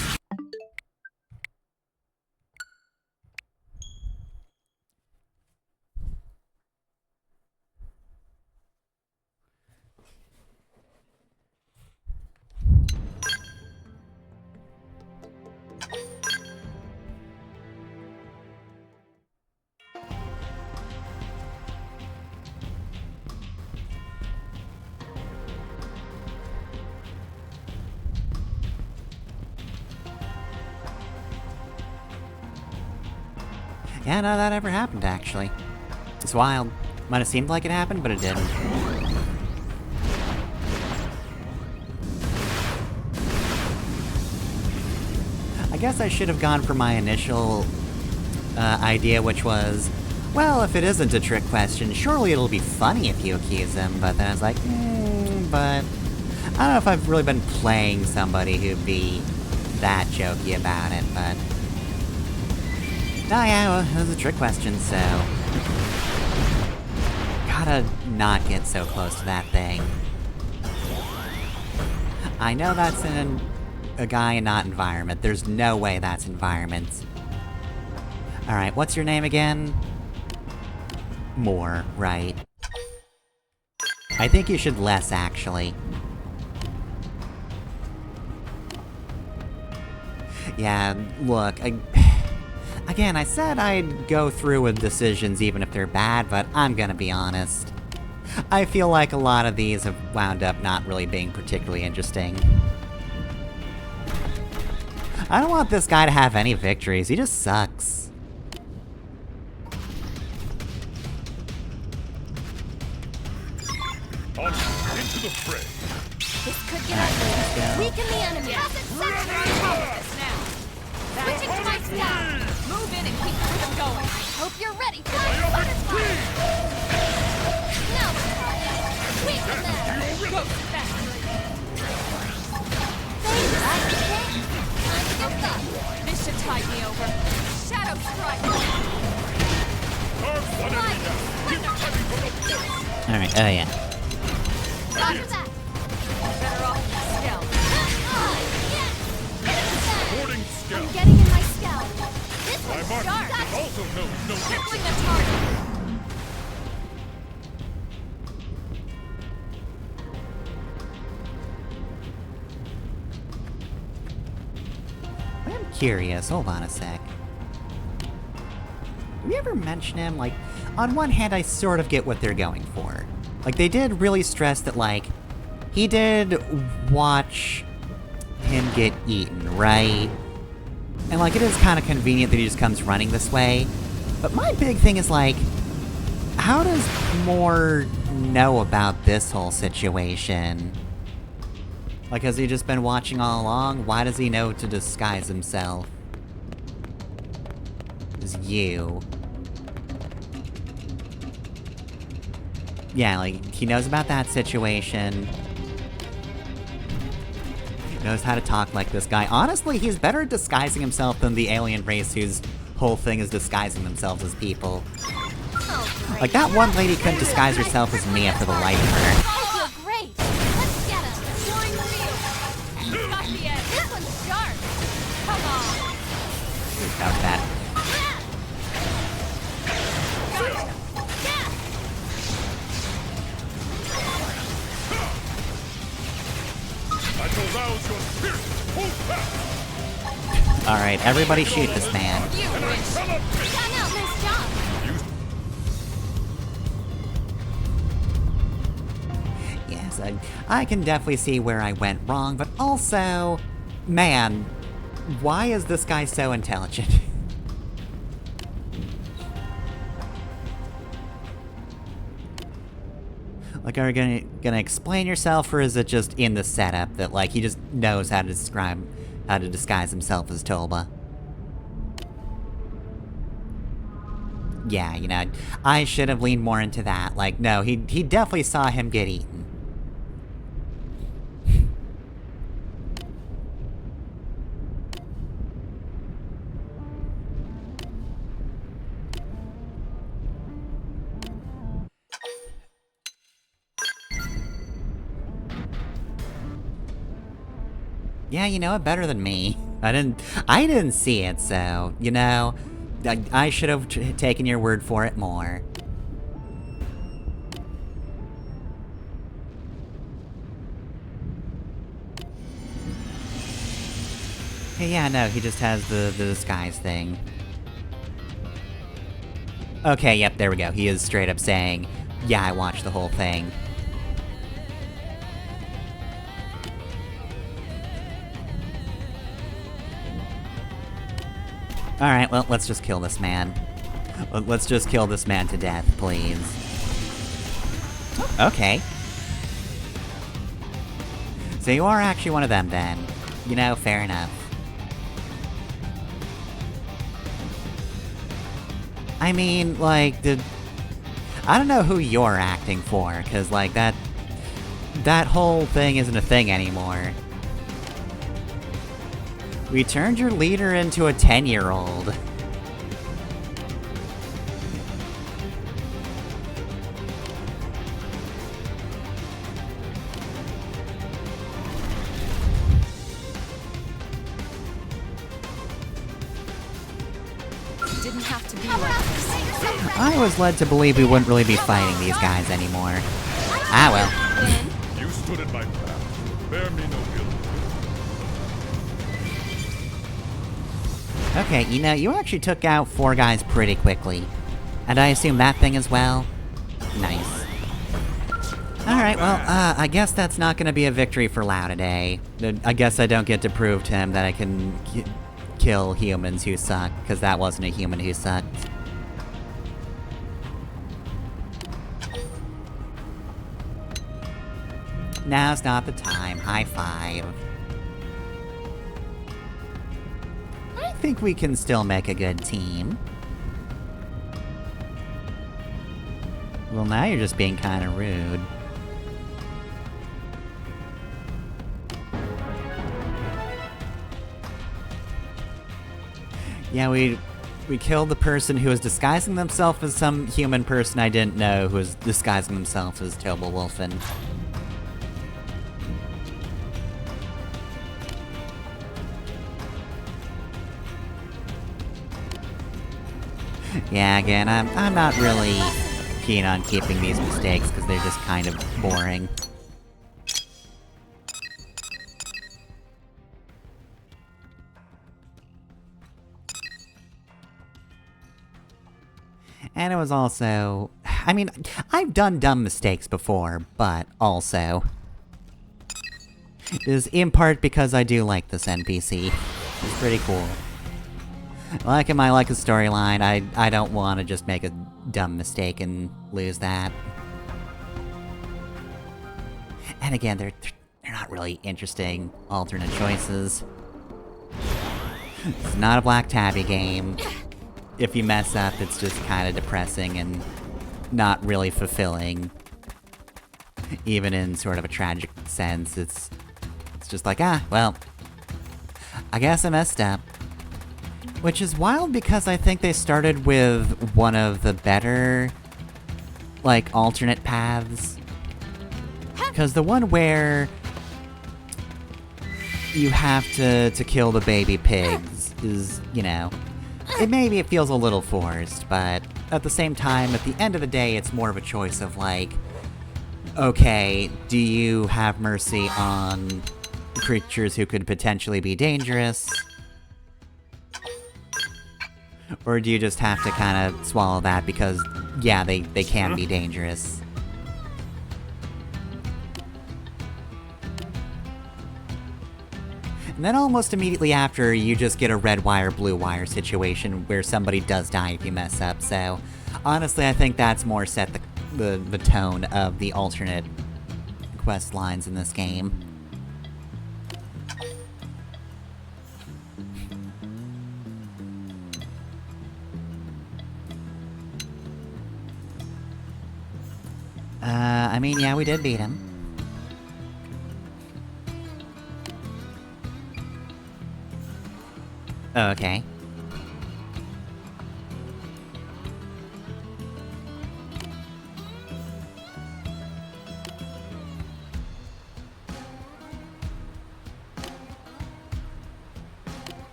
Yeah, no, that ever happened, actually. It's wild. Might have seemed like it happened, but it didn't. I guess I should have gone for my initial idea, which was, well, if it isn't a trick question, surely it'll be funny if you accuse him, but then I was like, but... I don't know if I've really been playing somebody who'd be that jokey about it, but... Oh yeah, well, it was a trick question, so... Gotta not get so close to that thing. I know that's in a guy and not environment. There's no way that's environment. Alright, what's your name again? More, right. I think you should less, actually. Yeah, look, again, I said I'd go through with decisions even if they're bad, but I'm gonna be honest. I feel like a lot of these have wound up not really being particularly interesting. I don't want this guy to have any victories, he just sucks. On into the fray. This could get ugly. Weaken the enemy. Switching to my style. Move in and keep the rhythm going. Hope you're ready for the butterfly. Now we're talking. Weaken them. Go faster. Time to get stuck. This should tide me over. Shadow strike. Carve one enemy down. Keep cutting from the face. Alright, oh yeah. Roger that. Better off with stealth. Yes. Boarding I'm scout. getting in my scout. This My one's mark sharp. also knows no Crippling hits. the target. I'm curious, hold on a sec. Did we ever mention him? Like, on one hand, I sort of get what they're going for. Like, they did really stress that, like, he did watch him get eaten, right? And, like, it is kind of convenient that he just comes running this way. But my big thing is, like, how does Moore know about this whole situation? Like, has he just been watching all along? Why does he know to disguise himself as you? Yeah, like, he knows about that situation. He knows how to talk like this guy. Honestly, he's better at disguising himself than the alien race whose whole thing is disguising themselves as people. Oh, great. Like, that one lady couldn't disguise herself as Mia for the life of her. I feel great. Let's get him. Soaring wheel. Got the edge. This one's sharp. Come on. That was bad. I shall rouse your spirit. Hold fast. Alright, everybody shoot this man. You wish. Come up, bitch. Time out. Nice job. Yes, I can definitely see where I went wrong, but also... Man, why is this guy so intelligent? Like, are you gonna explain yourself, or is it just in the setup that, like, he just knows how to disguise himself as Tolba? Yeah, you know, I should have leaned more into that. Like, no, he definitely saw him get eaten. Yeah, you know it better than me. I didn't see it, so, you know, I should have taken your word for it more. Hey, yeah, no, he just has the disguise thing. Okay, yep, there we go. He is straight up saying, yeah, I watched the whole thing. Alright, well, let's just kill this man. Let's just kill this man to death, please. Okay. So you are actually one of them, then. You know, fair enough. I mean, like, I don't know who you're acting for, cause, like, that whole thing isn't a thing anymore. We turned your leader into a 10-year-old. Didn't have to be How like about this. you say yourself I was led to believe we wouldn't really be fighting these guys anymore. Ah, well. You stood in my path. Bear me no ill. Okay, you know, you actually took out 4 guys pretty quickly. And I assume that thing as well? Nice. Alright, well, I guess that's not gonna be a victory for Lau today. I guess I don't get to prove to him that I can kill humans who suck, because that wasn't a human who sucked. Now's not the time. High five. I think we can still make a good team. Well, now you're just being kind of rude. Yeah, we killed the person who was disguising themselves as some human person I didn't know who was disguising themselves as Tobel Wolfen. Yeah, again, I'm not really keen on keeping these mistakes because they're just kind of boring. And it was also... I mean, I've done dumb mistakes before, but also... It is in part because I do like this NPC. It's pretty cool. Like him, I like his storyline. I don't want to just make a dumb mistake and lose that. And again, they're not really interesting alternate choices. It's not a Black Tabby game. If you mess up, it's just kind of depressing and not really fulfilling. Even in sort of a tragic sense, it's just like, well, I guess I messed up. Which is wild because I think they started with one of the better, like, alternate paths. Because the one where you have to kill the baby pigs is, you know, maybe it feels a little forced, but at the same time, at the end of the day, it's more of a choice of, like, okay, do you have mercy on creatures who could potentially be dangerous? Or do you just have to kind of swallow that because, yeah, they can be dangerous? And then almost immediately after, you just get a red wire, blue wire situation where somebody does die if you mess up, so... Honestly, I think that's more set the tone of the alternate quest lines in this game. I mean, yeah, we did beat him. Oh, okay.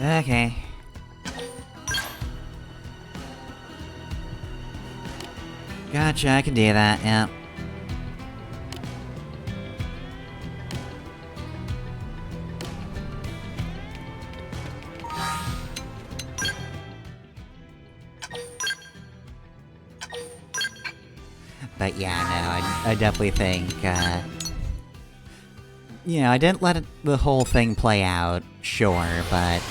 Okay. Gotcha, I can do that, yeah. But yeah, no, I definitely think, you know, I didn't let the whole thing play out, sure, but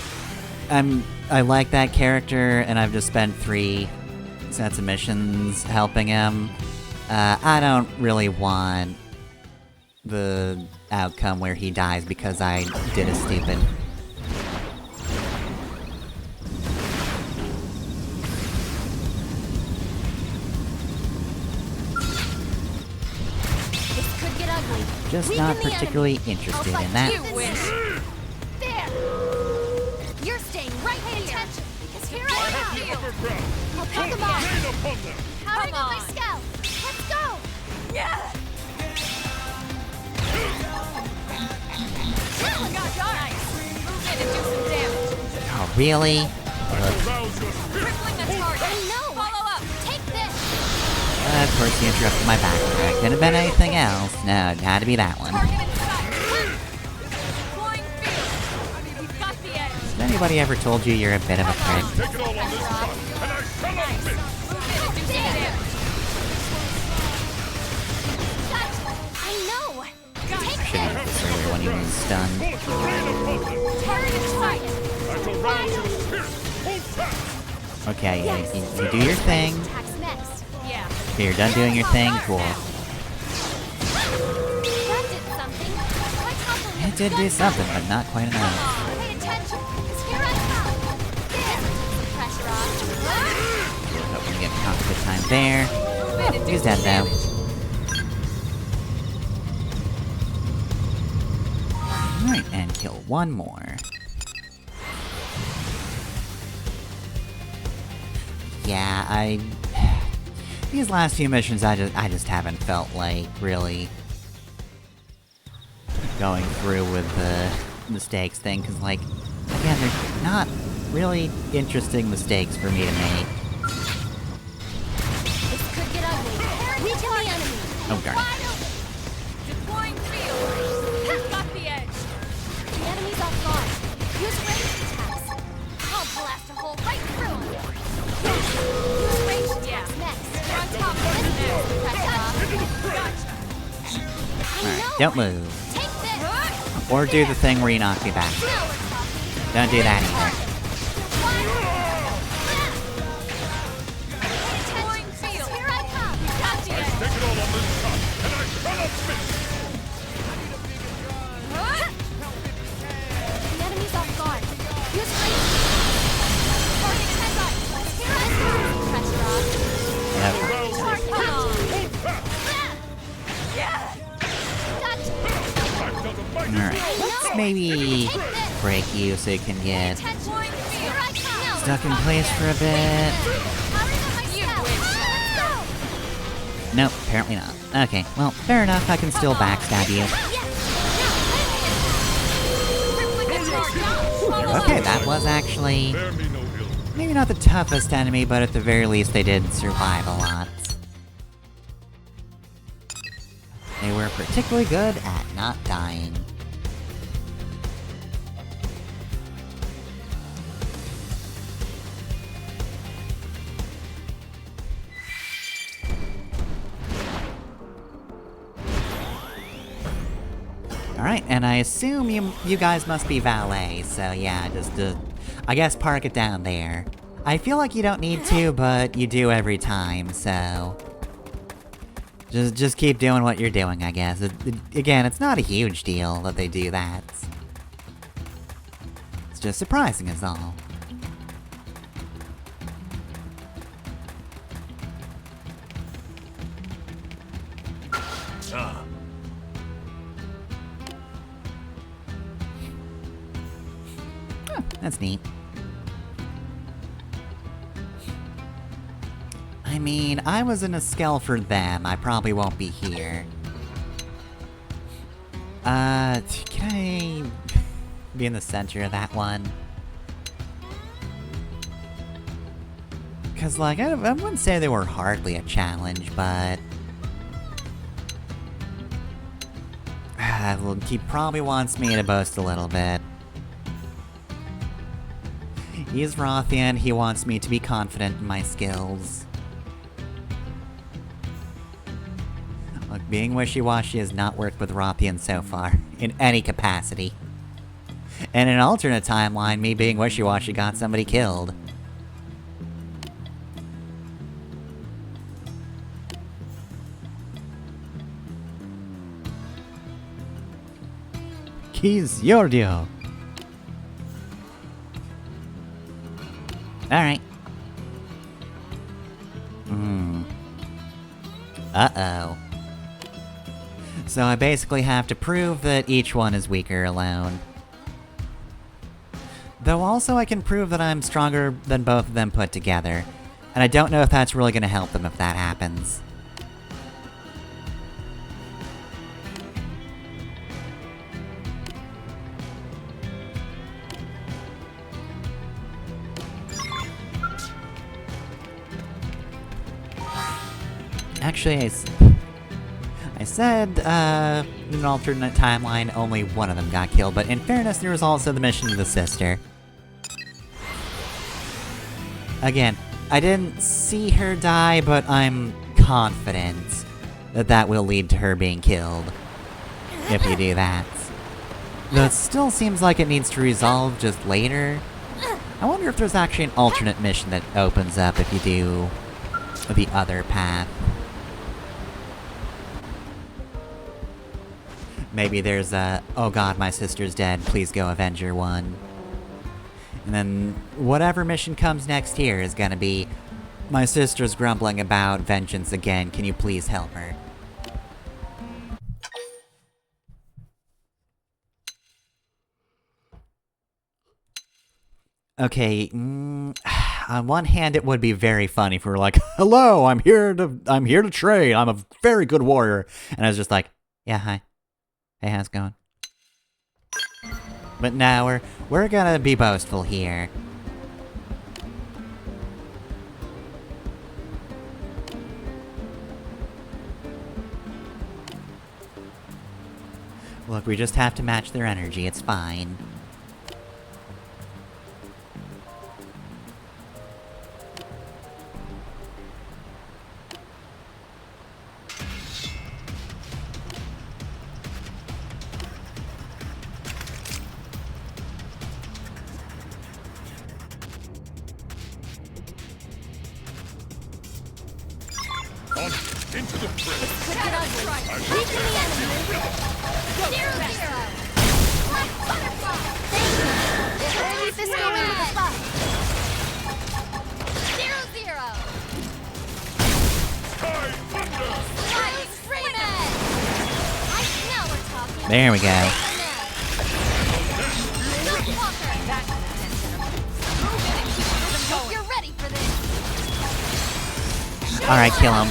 I like that character, and I've just spent 3 sets of missions helping him. I don't really want the outcome where he dies because I did a stupid... This could get ugly. Just Weaken not the enemy. particularly interested I'll in fight that. you wish. There. You're staying right here. Attention, because here I Have the am. upper ground. I'll pick them Rain off. upon them. Powering Come up my on. scout. Let's go. Yeah! Got nice! Move in and do some damage. Oh, really? Arouse your spirit. Crippling the target. I know. Follow up. Take this. Of course you interrupted my backtrack. Couldn't have been anything else. No, it had to be that one. Target in sight. Deploying field. We've got the edge. Has anybody ever told you you're a bit of a prick? Take it all on this shot, and I shall not miss. Move in and do some damage. I know. Take Should've this. used this earlier when he was stunned. Rain upon them. Target in sight. I shall rouse your spirit. Hold fast. Okay, you do your thing. Attacks next. Yeah. Okay, you're done doing your thing, cool. That did something. My compliment. It did do something, but not quite enough. Pay attention, because here I come. There. Pressure off. Hoping to get caught good time there. Move in and do He's some dead though. damage. Alright, and kill one more. Yeah, these last few missions, I just haven't felt like really going through with the mistakes thing, because, like, again, they're not really interesting mistakes for me to make. This could get ugly. Weaken the enemy. Oh, darn it. Wide open. Deploying field. We've got the edge. The enemy's off guard. Use ranged attacks. I'll blast a hole right through him. Use ranged attacks next. We're on top of it now. Pressure off. Gotcha. Alright, don't move. Take this. Or do the thing where you knock me back. Now we're talking. Don't do that either. Wide open. Pay Deploying attention, field. 'cause here I come. Got the edge. Take it all on this shot, and I shall not miss. The enemy's off guard. Use ranged attacks. Target heads up. Here I come. Pressure off. Yep. Arouse your Target spirit. out. Hold fast. Yeah! Gotcha. I felt a mighty Alright, let's maybe Take this. break you so you can get Deploying Here field. I come. stuck in place for a bit. Powering up my You scout. win. Let's go. Nope, apparently not. Okay, well, fair enough, I can still backstab you. Crippling the target. Follow Okay, up. that was actually bear me no ill. maybe not the toughest enemy, but at the very least they did survive a lot. They were particularly good at not dying. Alright, and I assume you guys must be valet, so yeah, just I guess park it down there. I feel like you don't need to, but you do every time, so... Just keep doing what you're doing, I guess. Again, it's not a huge deal that they do that. It's just surprising is all. Oh, that's neat. I mean, I was in a skell for them. I probably won't be here. Can I be in the center of that one? Because, like, I wouldn't say they were hardly a challenge, but... well, he probably wants me to boast a little bit. He's Rothian, he wants me to be confident in my skills. Look, being wishy-washy has not worked with Rothian so far, in any capacity. In an alternate timeline, me being wishy-washy got somebody killed. Keys your deal. Alright. Uh-oh. So I basically have to prove that each one is weaker alone. Though also I can prove that I'm stronger than both of them put together. And I don't know if that's really gonna help them if that happens. Actually, I said, in an alternate timeline, only one of them got killed, but in fairness, there was also the mission to the sister. Again, I didn't see her die, but I'm confident that that will lead to her being killed, if you do that. Though it still seems like it needs to resolve just later. I wonder if there's actually an alternate mission that opens up if you do the other path. Maybe there's a, oh god, my sister's dead, please go Avenger 1. And then whatever mission comes next here is gonna be, my sister's grumbling about vengeance again, can you please help her? Okay, on one hand it would be very funny if we were like, hello, I'm here to train, I'm a very good warrior. And I was just like, yeah, hi. Hey, how's it going? But now we're gonna be boastful here. Look, we just have to match their energy, it's fine. On into the fray. Could get ugly. Weaken the enemy. Zero. Black butterfly. Thank you. Let's keep this going with a fight. 0-0. Sky thunder. Ice Freeman. Now we're talking. There we go. Hope you're ready for this. Alright, kill him.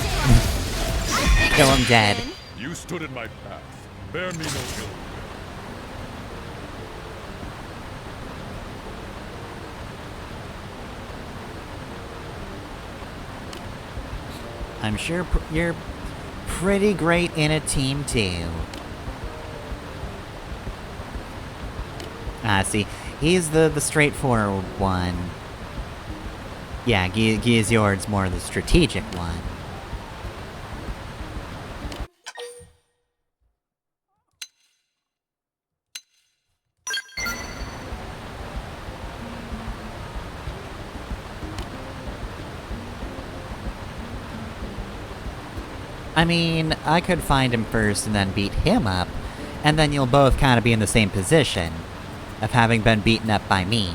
Kill him dead. You stood in my path. Bear me no ill. I'm sure you're pretty great in a team too. Ah, see, he's the straightforward one. Yeah, Giazord's more the strategic one. I mean, I could find him first and then beat him up, and then you'll both kind of be in the same position of having been beaten up by me.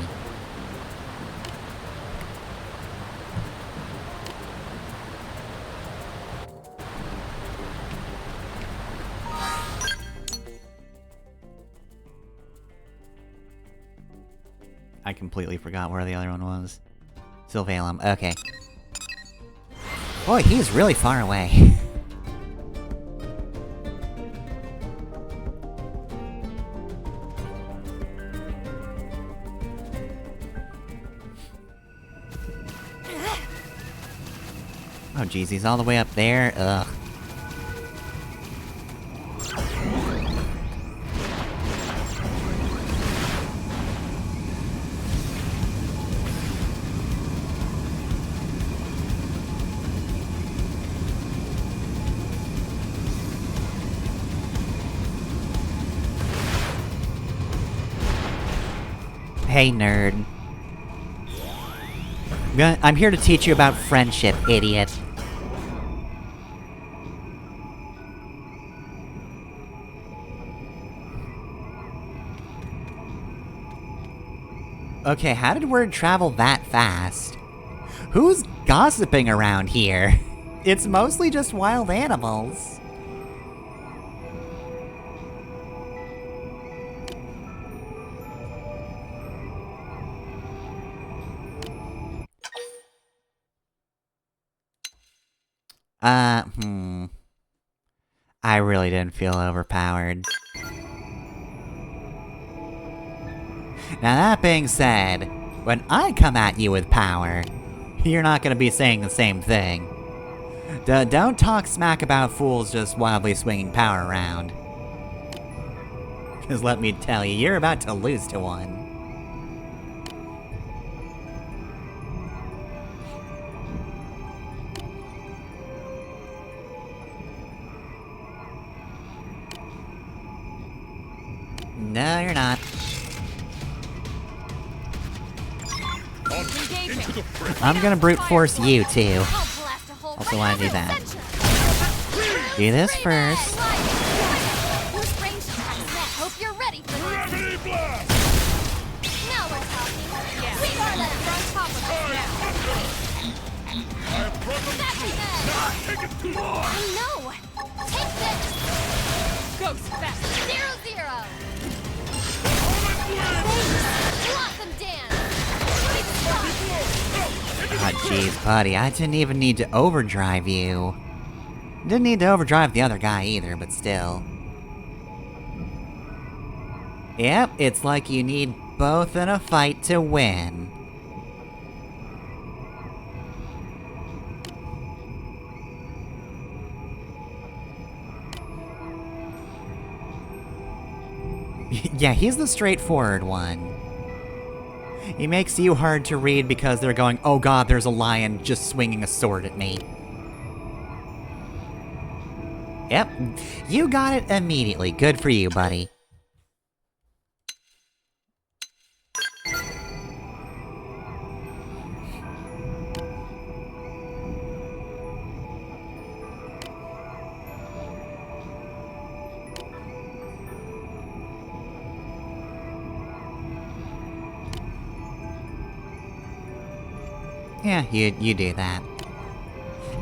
I completely forgot where the other one was. Sylvalum, okay. Boy, he's really far away. Oh geez, he's all the way up there? Ugh. Hey, nerd. I'm here to teach you about friendship, idiot. Okay, how did word travel that fast? Who's gossiping around here? It's mostly just wild animals. I really didn't feel overpowered. Now that being said, when I come at you with power, you're not gonna be saying the same thing. Don't talk smack about fools just wildly swinging power around. Cause let me tell you, you're about to lose to one. No, you're not. Engaging. I'm gonna brute force you too. I'll blast a hole Also right wanna do out that. of the center. Do this first. Use range attacks next. Hope you're ready for this. Gravity blast! Now we're talking. Yeah. We are left. We're on top of this now. I have brought them That's through. enough. Now take it too far! I know. Take this. Ghost fast. 0-0. Opponent Blossom dance. Ah, jeez, buddy, I didn't even need to overdrive you. Didn't need to overdrive the other guy either, but still. Yep, it's like you need both in a fight to win. Yeah, he's the straightforward one. He makes you hard to read because they're going, oh god, there's a lion just swinging a sword at me. Yep, you got it immediately. Good for you, buddy. Yeah, you do that.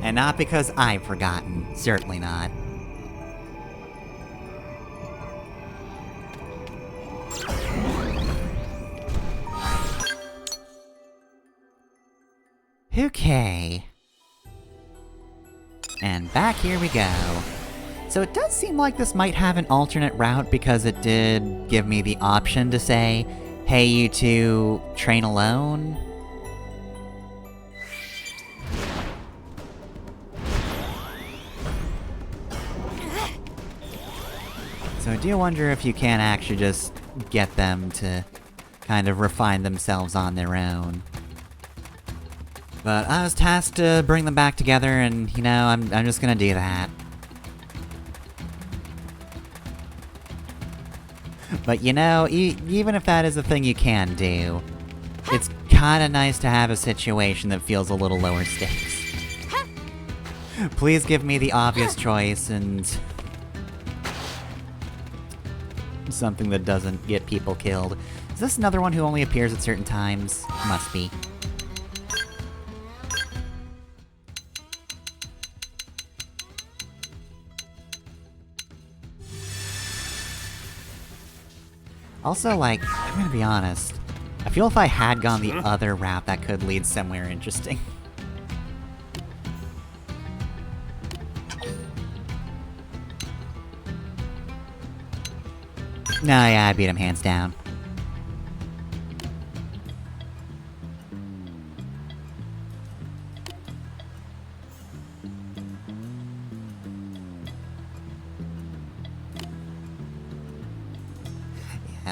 And not because I've forgotten. Certainly not. Okay. And back here we go. So it does seem like this might have an alternate route because it did give me the option to say, hey, you two, train alone. So I do wonder if you can actually just get them to kind of refine themselves on their own. But I was tasked to bring them back together, and, you know, I'm just gonna do that. But, you know, even if that is a thing you can do, it's kinda nice to have a situation that feels a little lower stakes. Please give me the obvious choice, and something that doesn't get people killed. Is this another one who only appears at certain times? Must be. Also, like, I'm gonna be honest. I feel if I had gone the other route, that could lead somewhere interesting. No, yeah, I beat him hands down.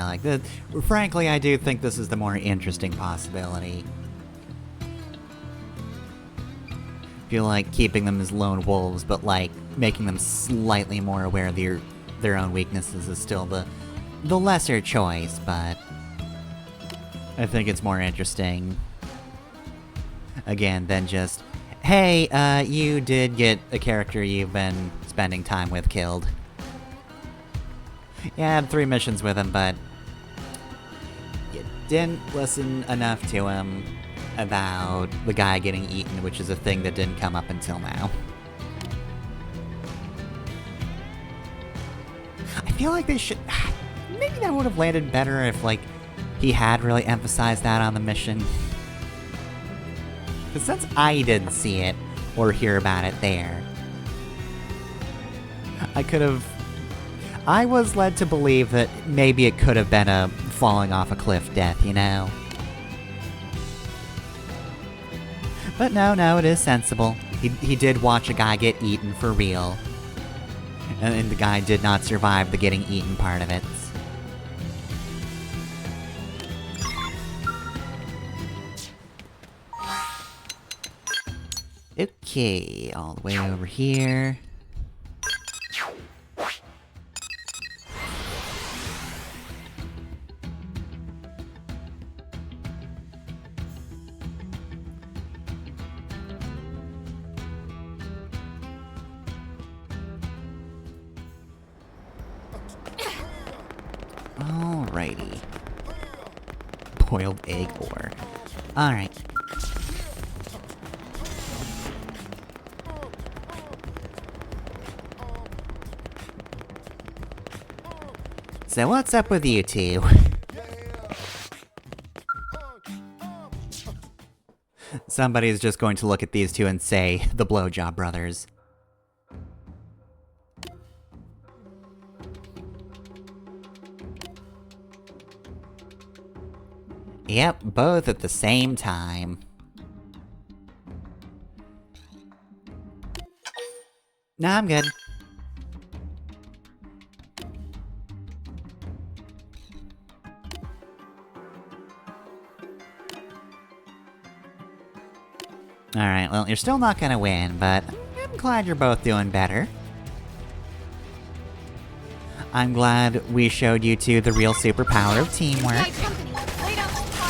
like, frankly, I do think this is the more interesting possibility. Feel like keeping them as lone wolves, but like making them slightly more aware of their own weaknesses is still the lesser choice, but I think it's more interesting. Again, than just, hey, you did get a character you've been spending time with killed. Yeah, I had 3 missions with him, but you didn't listen enough to him about the guy getting eaten, which is a thing that didn't come up until now. I feel like they should... Maybe that would have landed better if, like, he had really emphasized that on the mission. Because since I didn't see it or hear about it there, I was led to believe that maybe it could have been a falling off a cliff death, you know? But no, it is sensible. He did watch a guy get eaten for real. And the guy did not survive the getting eaten part of it. Okay, all the way over here. Alrighty. Boiled egg ore. Alright. So what's up with you two? Somebody's just going to look at these two and say, the Blowjob Brothers. Yep, both at the same time. Nah, I'm good. Alright, well, you're still not gonna win, but I'm glad you're both doing better. I'm glad we showed you two the real superpower of teamwork. My company. Lay down the fire.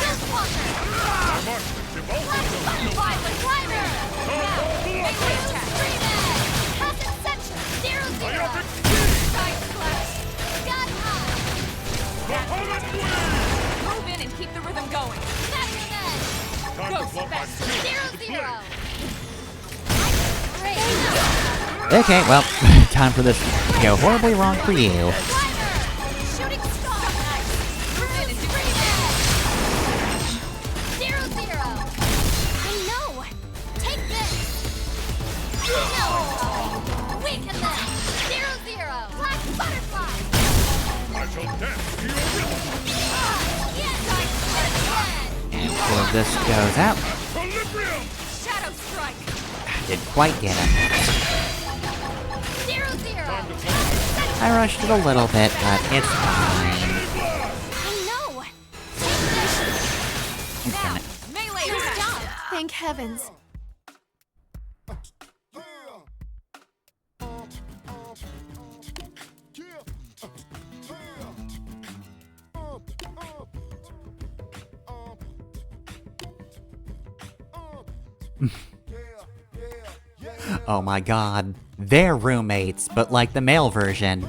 Violent climber. Now, melee attack. Passive section. 0-0. Side slash. Gun high. Move in and keep the rhythm going. That's the edge. Ghost fest. 0-0. Okay, well, time for this to go horribly wrong for you. Shooting star. Move in and do it. 0-0. I know. Take this. No. Weaken them. 0-0. Black butterfly. I shall dance to your rhythm. Yes, I did And before this goes out, Equilibrium! Shadow strike. didn't quite get him. 0-0. I rushed it a little bit, but it's fine. I know. Take this. Now, melee attack. Stop. Thank heavens. Oh my god, they're roommates, but like the male version.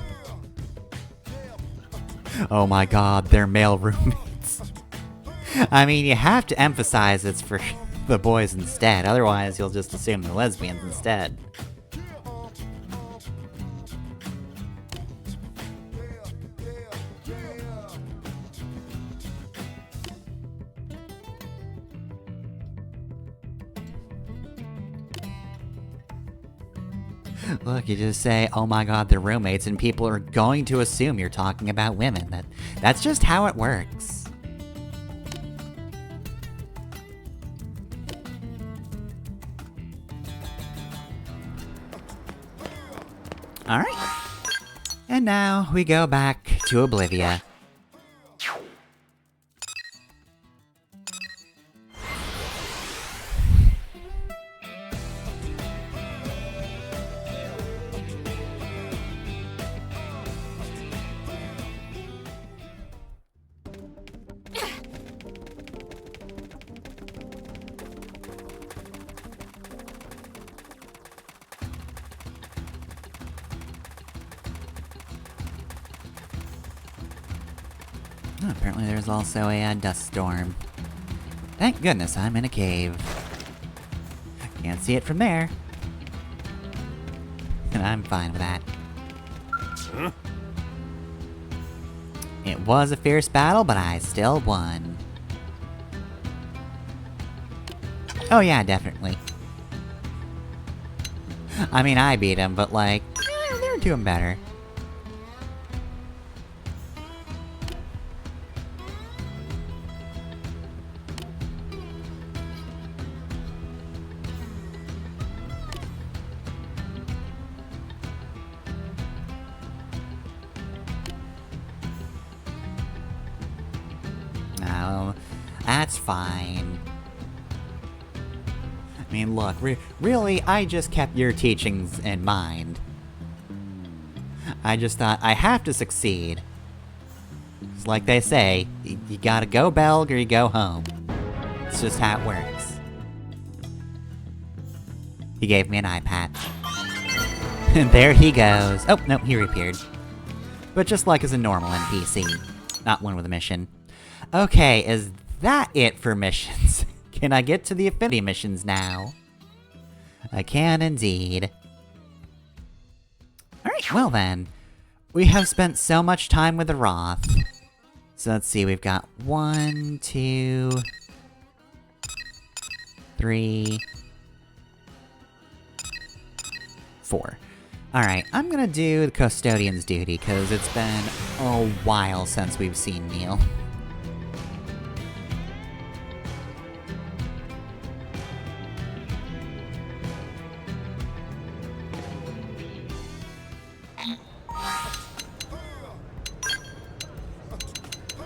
Oh my god, they're male roommates. I mean, you have to emphasize it's for the boys instead, otherwise you'll just assume they're lesbians instead. Look, you just say, oh my god, they're roommates, and people are going to assume you're talking about women. That's just how it works. Alright. And now we go back to Oblivia. Oh, apparently there's also a dust storm. Thank goodness I'm in a cave. Can't see it from there. And I'm fine with that. Huh? It was a fierce battle, but I still won. Oh yeah, definitely. I mean, I beat him, but like, they're doing better. No, that's fine. I mean, look, really, I just kept your teachings in mind. I just thought, I have to succeed. It's like they say, you gotta go Belg or you go home. It's just how it works. He gave me an eye patch. And there he goes. Oh, no, he reappeared. But just like as a normal NPC, not one with a mission. Okay, is that it for missions? Can I get to the affinity missions now? I can indeed. Alright, well then. We have spent so much time with the Roth. So let's see, we've got 1, 2, 3, 4. Alright, I'm gonna do the Custodian's duty, because it's been a while since we've seen Neil.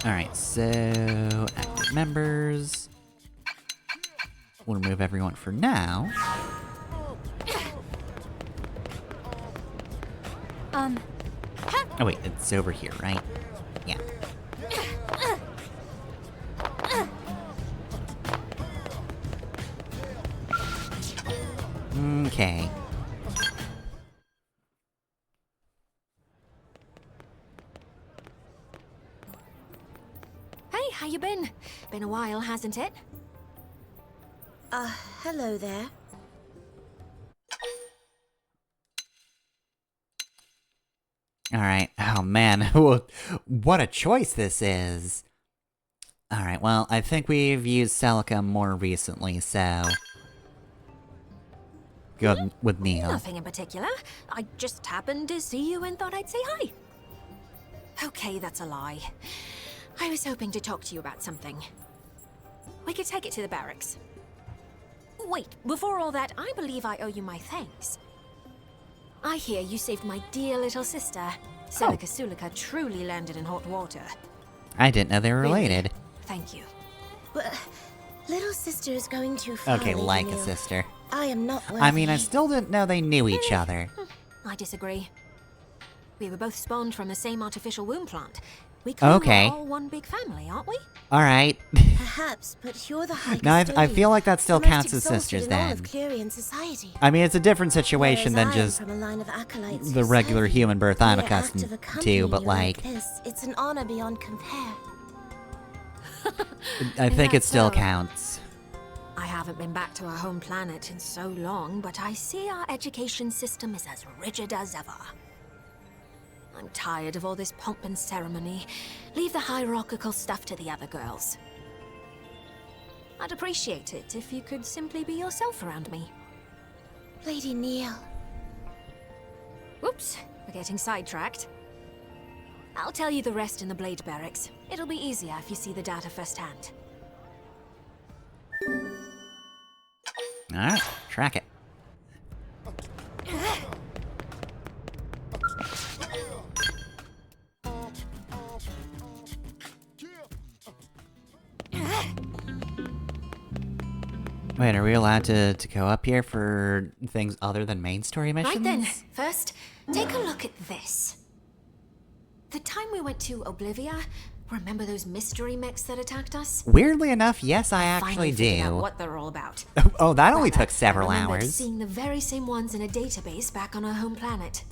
Alright, so active members. We'll remove everyone for now. Oh wait, it's over here, right? Yeah. Okay. Hey, how you been? Been a while, hasn't it? Hello there. Alright, oh man, what a choice this is! Alright, well, I think we've used Celica more recently, so... Go with Neil. Nothing in particular. I just happened to see you and thought I'd say hi. Okay, that's a lie. I was hoping to talk to you about something. We could take it to the barracks. Wait, before all that, I believe I owe you my thanks. I hear you saved my dear little sister. Celica Sulika truly landed in hot water. I didn't know they were Really? related. Thank you. But little sister is going too far. Okay, Lady like a Neil. sister. I am not worthy. I mean, I still didn't know they knew each other. I disagree. We were both spawned from the same artificial womb plant. We kind Okay. of all one big family, aren't we? Alright. Perhaps, but you're the high No, I custodian, feel like that still the most counts as exalted sisters in all then. of Clerian society. I mean, it's a different situation Whereas than I am just from a line of acolytes the who regular serve human birth I'm the mere act accustomed of to, accompanying but you like, this, it's an honor beyond compare. I think it That's still so. counts. I haven't been back to our home planet in so long, but I see our education system is as rigid as ever. I'm tired of all this pomp and ceremony. Leave the hierarchical stuff to the other girls. I'd appreciate it if you could simply be yourself around me. Lady Neil. Whoops, we're getting sidetracked. I'll tell you the rest in the Blade Barracks. It'll be easier if you see the data firsthand. Alright, track it. Wait, are we allowed to go up here for things other than main story missions? Right then, first, take a look at this. The time we went to Oblivia, remember those mystery mechs that attacked us? Weirdly enough, yes, I actually Finally figured out do. what they're all about. Oh, that only Rather, took several I remembered hours. seeing the very same ones in a database back on our home planet.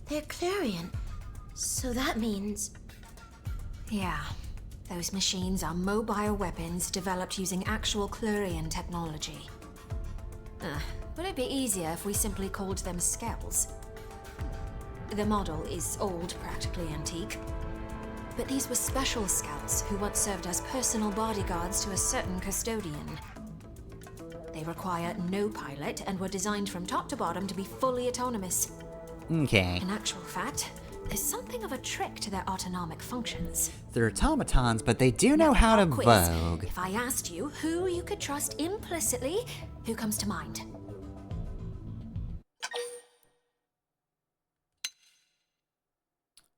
They're Clerian. So that means... Yeah, Those machines are mobile weapons developed using actual Clurian technology. Would it be easier if we simply called them skells? The model is old, practically antique. But these were special skells who once served as personal bodyguards to a certain custodian. They require no pilot and were designed from top to bottom to be fully autonomous. Okay. In actual fact, there's something of a trick to their autonomic functions. They're automatons, but they do know how to Quiz. vogue. If I asked you who you could trust implicitly, who comes to mind?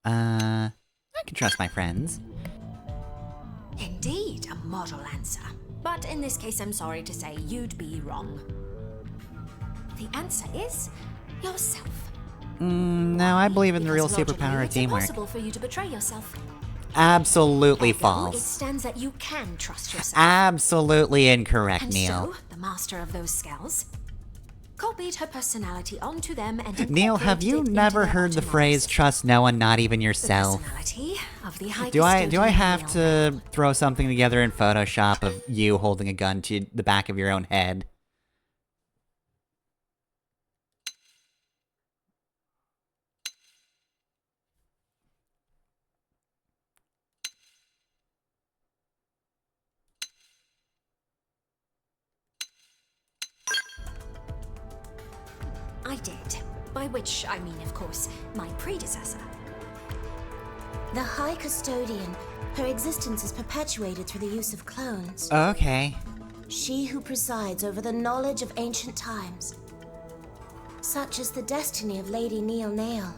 I can trust my friends. Indeed, a model answer. But in this case, I'm sorry to say you'd be wrong. The answer is yourself. No, I believe in the real Because logically, superpower of teamwork. It's impossible for you to betray yourself. Absolutely Ergo, It false. stands that you can trust yourself. Absolutely incorrect, And Neil. so, the master of those skells copied her personality onto them and Neil, have incorporated you it into never their heard the autonomous phrase system. "trust no one, not even The yourself"? personality of the high Do I custodian have Neil. to throw something together in Photoshop of you holding a gun to the back of your own head? I did. By which I mean, of course, my predecessor. The High Custodian. Her existence is perpetuated through the use of clones. Okay. She who presides over the knowledge of ancient times. Such is the destiny of Lady Neil Nail.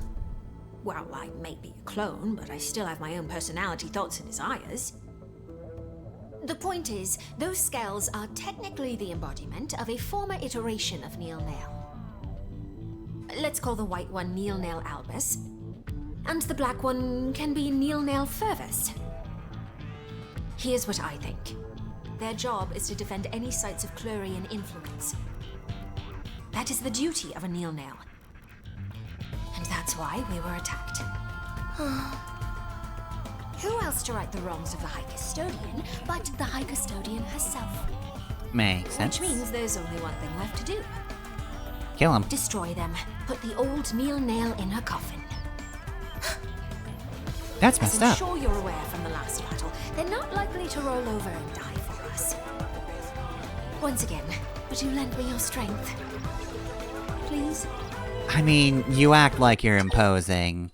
Well, I may be a clone, but I still have my own personality, thoughts, and desires. The point is, those skells are technically the embodiment of a former iteration of Neil Nail. Let's call the white one Neil Nail Albus, and the black one can be Neil Nail Fervus. Here's what I think. Their job is to defend any sites of Clurian influence. That is the duty of a Neil Nail. And that's why we were attacked. Who else to right the wrongs of the High Custodian but the High Custodian herself? Makes sense. Which means there's only one thing left to do. Kill him. Destroy them. Put the old Neil Nail in her coffin. That's As messed I'm up. sure you're aware from the last battle, they're not likely to roll over and die for us. Once again, would you lend me your strength? Please? I mean, you act like you're imposing.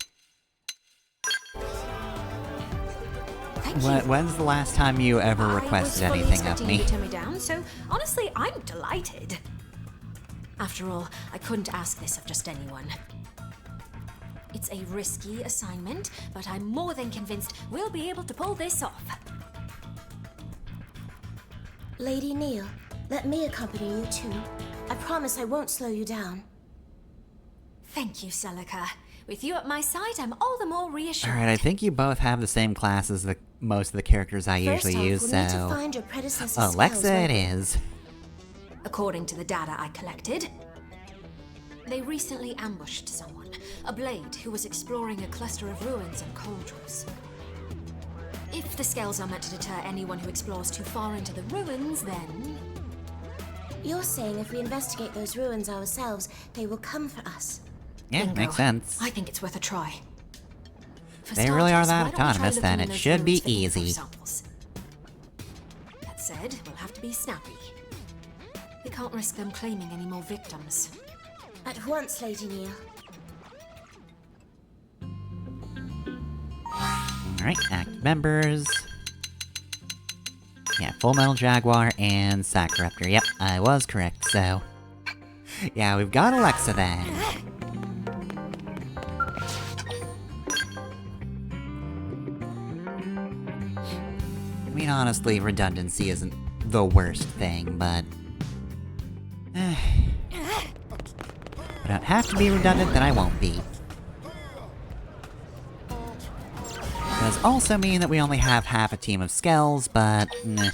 Thank you. When's the last time you ever requested I was fully anything of expecting me? you to turn me down, so honestly, I'm delighted. After all, I couldn't ask this of just anyone. It's a risky assignment, but I'm more than convinced we'll be able to pull this off. Lady Neil, let me accompany you too. I promise I won't slow you down. Thank you, Celica. With you at my side, I'm all the more reassured. Alright, I think you both have the same class as most of the characters I First usually off, use, we'll need to so... find your predecessor's Alexa spells, it won't we? is. According to the data I collected, they recently ambushed someone, a blade who was exploring a cluster of ruins and cauldrons. If the scales are meant to deter anyone who explores too far into the ruins, then... You're saying if we investigate those ruins ourselves, they will come for us. Yeah, Bingo. makes sense. I think it's worth a try. For They really are starters, that why don't we try autonomous, looking then in it those should be ruins for info easy. samples? That said, we'll have to be snappy. We can't risk them claiming any more victims. At once, Lady Neil. Alright, active members. Yeah, Full Metal Jaguar and Sacraptor. Yep, I was correct, so... Yeah, we've got Alexa then. I mean, honestly, redundancy isn't the worst thing, but... If I don't have to be redundant, then I won't be. It does also mean that we only have half a team of Skells, but... Nah.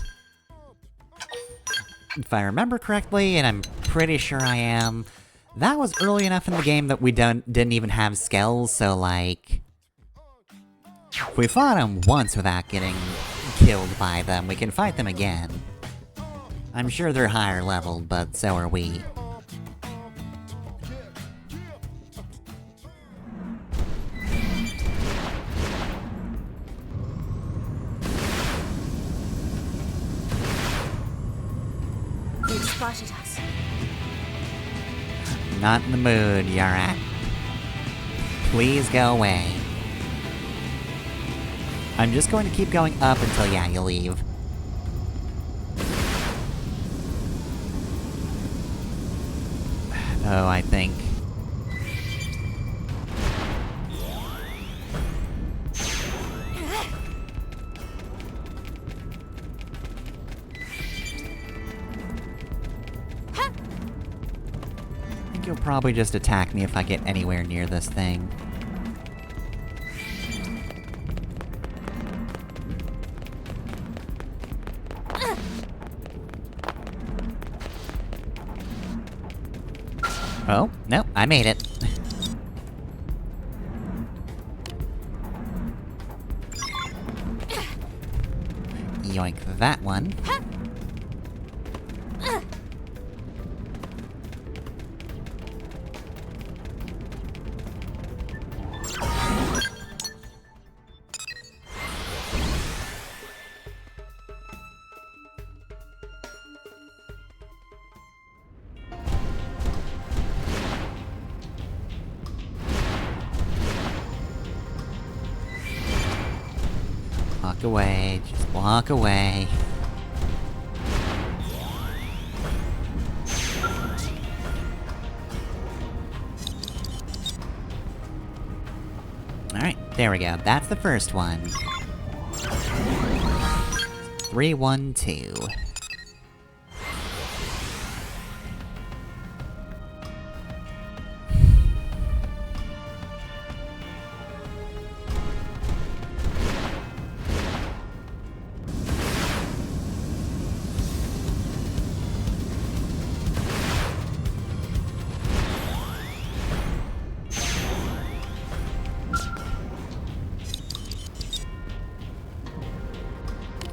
If I remember correctly, and I'm pretty sure I am, that was early enough in the game that we didn't even have Skells, so like... If we fought them once without getting killed by them, we can fight them again. I'm sure they're higher leveled, but so are we. They've spotted us. Not in the mood, Yarat. Please go away. I'm just going to keep going up until, yeah, you leave. Oh, I think... I think you'll probably just attack me if I get anywhere near this thing. Oh, no, I made it. Yoink that one. Walk away, just walk away. Alright, there we go. That's the first one. 312.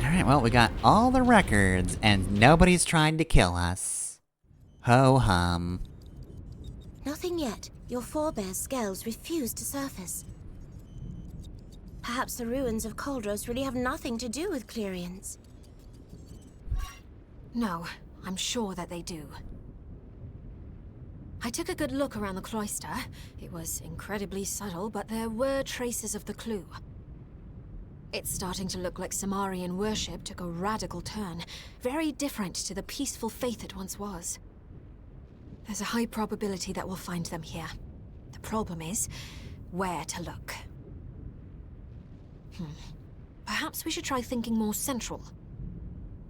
Alright, well, we got all the records, and nobody's trying to kill us. Ho-hum. Nothing yet. Your forebears' scales refuse to surface. Perhaps the ruins of Koldros really have nothing to do with Clerians. No, I'm sure that they do. I took a good look around the cloister. It was incredibly subtle, but there were traces of the clue. It's starting to look like Samarian worship took a radical turn, very different to the peaceful faith it once was. There's a high probability that we'll find them here. The problem is, where to look. Perhaps we should try thinking more central.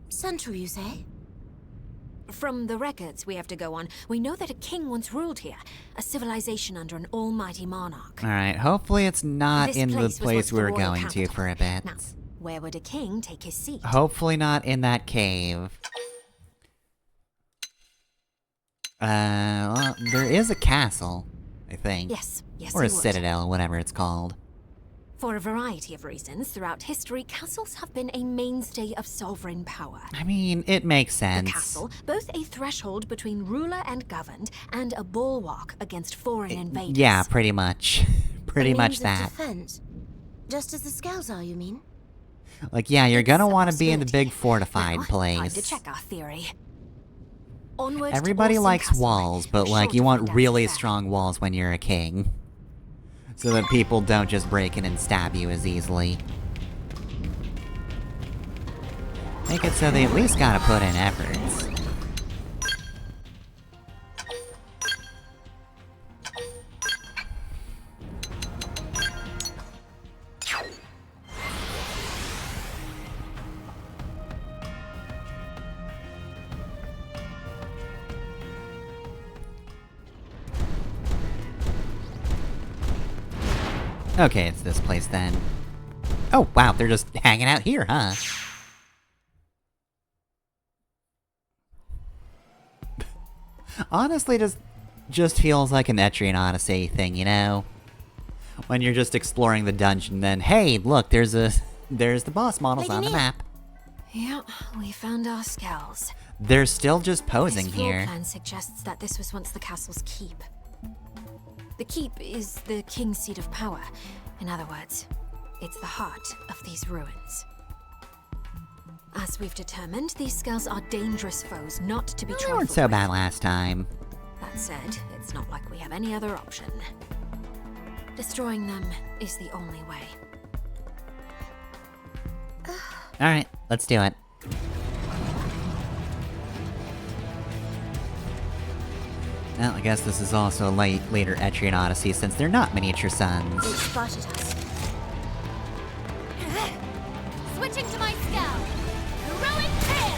Central, you say? From the records we have to go on, we know that a king once ruled here, a civilization under an almighty monarch. Alright, hopefully it's not This in the place was place once we the were royal going to capital. for a bit. Now, where would a king take his seat? Hopefully not in that cave. Well, there is a castle, I think. Yes, yes, Or we a would. citadel, whatever it's called. For a variety of reasons, throughout history, castles have been a mainstay of sovereign power. I mean, it makes The sense. castle, both a threshold between ruler and governed, and a bulwark against foreign invaders. Yeah, pretty much. Pretty A much means of that. defense. Just as the scales are, you mean? Like, yeah, you're It's gonna a want to be in the possibility. big fortified Now, place. Time to check our theory. Onwards to Everybody Orson likes Castle. walls, but We're like, sure you to want find out really if that- strong walls when you're a king. So that people don't just break in and stab you as easily. Make it so they at least gotta put in efforts. Okay, it's this place then. Oh, wow, they're just hanging out here, huh? Honestly, just feels like an Etrian Odyssey thing, you know? When you're just exploring the dungeon, then hey, look, there's the boss models on the map. Yep, we found our skulls. They're still just posing This floor here. plan suggests that this was once the castle's keep. The keep is the king's seat of power. In other words, it's the heart of these ruins. As we've determined, these skulls are dangerous foes, not to be They trifled weren't so with. bad last time. That said, it's not like we have any other option. Destroying them is the only way. Alright, let's do it. Well, I guess this is also a later Etrian Odyssey, since they're not miniature They suns. spotted us. Switching to my scout. Heroic tail.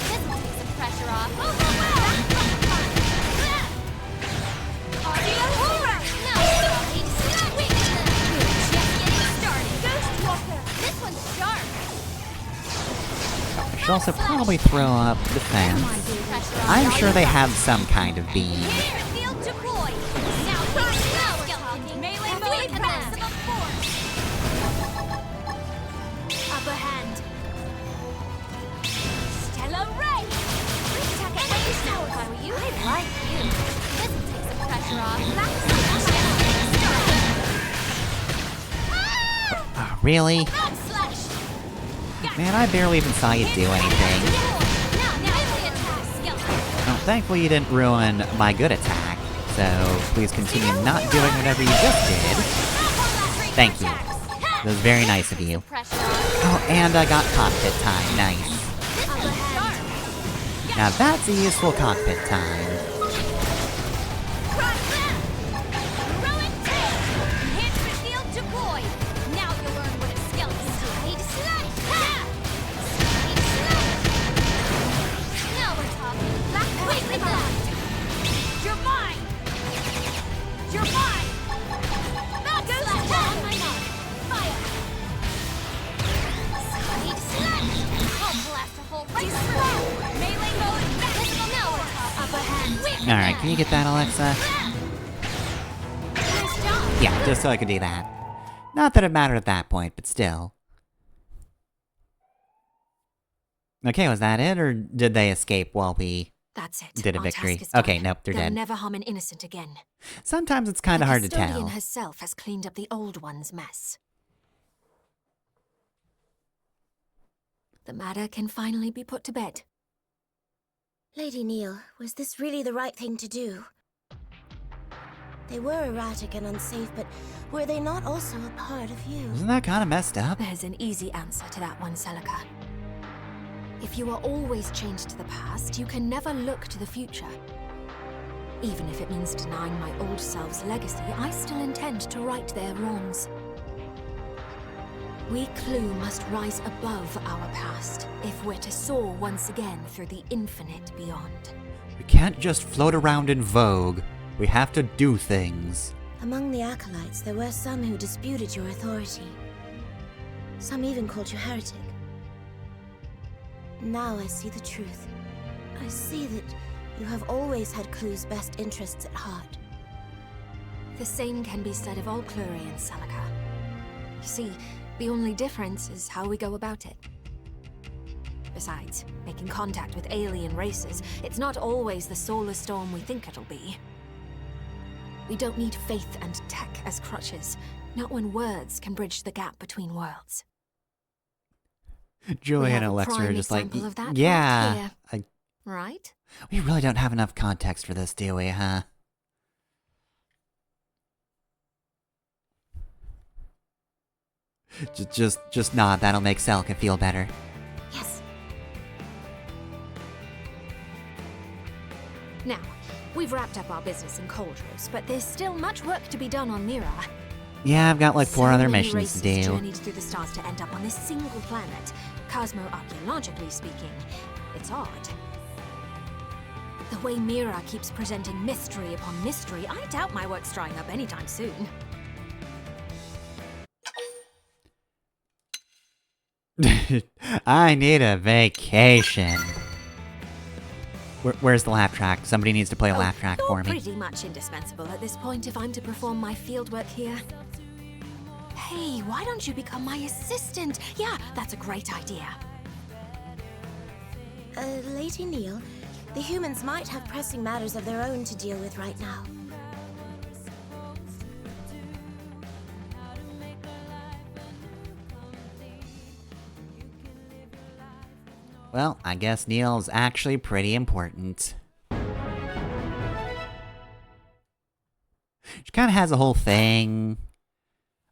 This will take some pressure off. Audio horror. No, it's weakness. Just getting started. Ghost Walker. This one's sharp. I should also probably throw up defense. Pressure off. I'm sure they have some kind of beam. Here, field deploy. Now we're talking. Melee mode maximum force. Upper hand. Stella Ray. Attack at range now if I were you. I like you. This will take some pressure off. Oh, really? Backslash. Man, I barely even saw you do anything. Now, melee attack. Skeleton. Well, thankfully you didn't ruin my good attack, so please continue not doing whatever you just did. Thank you. That was very nice of you. Pressure off. Oh, and I got cockpit time, nice. Upper hand. Now that's a useful cockpit time. Heroic tail. Enhancement field deployed. Now you'll learn what a skeleton do. Side slash. Side slash. Now we're talking. Wait with that. You're mine. You're mine. Backslash. On my mark. Fire. Side slash. I'll blast a hole right through. Melee mode. Now we're talking. Upper hand. Alright, can you get that, Alexa? Nice job. Yeah, just so I could do that. Not that it mattered at that point, but still. Okay, was that it, or did they escape while we... That's it. Did a Our victory. task is done. Okay, nope, they're They'll dead. never harm an innocent again. Sometimes it's kinda The hard to custodian tell. herself has cleaned up the old one's mess. The matter can finally be put to bed. Lady Neil, was this really the right thing to do? They were erratic and unsafe, but were they not also a part of you? Isn't that kinda messed up? There's an easy answer to that one, Celica. If you are always chained to the past, you can never look to the future. Even if it means denying my old self's legacy, I still intend to right their wrongs. We Clue must rise above our past if we're to soar once again through the infinite beyond. We can't just float around in vogue. We have to do things. Among the acolytes, there were some who disputed your authority. Some even called you heretic. Now I see the truth. I see that you have always had Clue's best interests at heart. The same can be said of all Clurians, Celica. You see, the only difference is how we go about it. Besides, making contact with alien races, it's not always the solar storm we think it'll be. We don't need faith and tech as crutches, not when words can bridge the gap between worlds. Julia and have a Alexa are prime just like, example of that right yeah. here. Right? We really don't have enough context for this, do we, huh? Just nod. That'll make Celica feel better. Yes, Now, we've wrapped up our business in Coldrose, but there's still much work to be done on Mira. Yeah, I've got like 4 So other many missions races to do. journeyed through the stars to end up on this single planet. Cosmo-archaeologically speaking, it's odd. The way Mira keeps presenting mystery upon mystery, I doubt my work's drying up anytime soon. I need a vacation. Where's the laugh track? Somebody needs to play a laugh track You're for me. pretty much indispensable at this point if I'm to perform my fieldwork here. Hey, why don't you become my assistant? Yeah, that's a great idea. Lady Neil, the humans might have pressing matters of their own to deal with right now. Well, I guess Neil's actually pretty important. She kind of has a whole thing.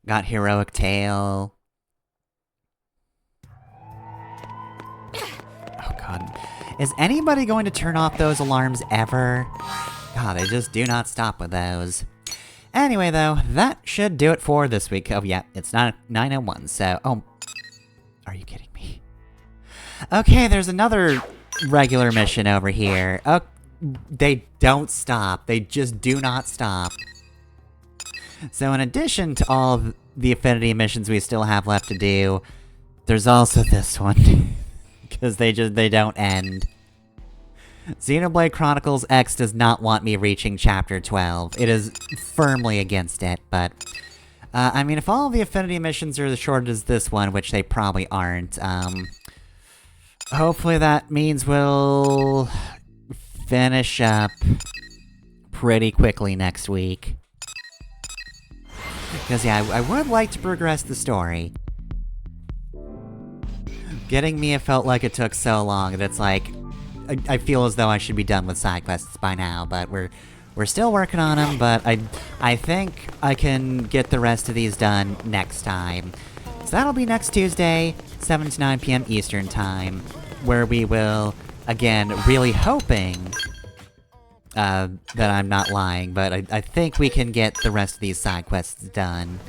Got heroic tail. Oh god. Is anybody going to turn off those alarms ever? God, they just do not stop with those. Anyway, though, that should do it for this week. Oh, yeah, it's not 9:01, so... Oh, are you kidding me? Okay, there's another regular mission over here. Oh, they don't stop. They just do not stop. So in addition to all of the Affinity missions we still have left to do, there's also this one. Because they don't end. Xenoblade Chronicles X does not want me reaching Chapter 12. It is firmly against it, but... I mean, if all of the Affinity missions are as short as this one, which they probably aren't, hopefully that means we'll... finish up... pretty quickly next week. Because, yeah, I would like to progress the story. Getting Mia felt like it took so long that it's like... I feel as though I should be done with side quests by now, but we're still working on them, but I think I can get the rest of these done next time. So that'll be next Tuesday, 7 to 9 p.m. Eastern Time, where we will, again, really hoping that I'm not lying, but I think we can get the rest of these side quests done.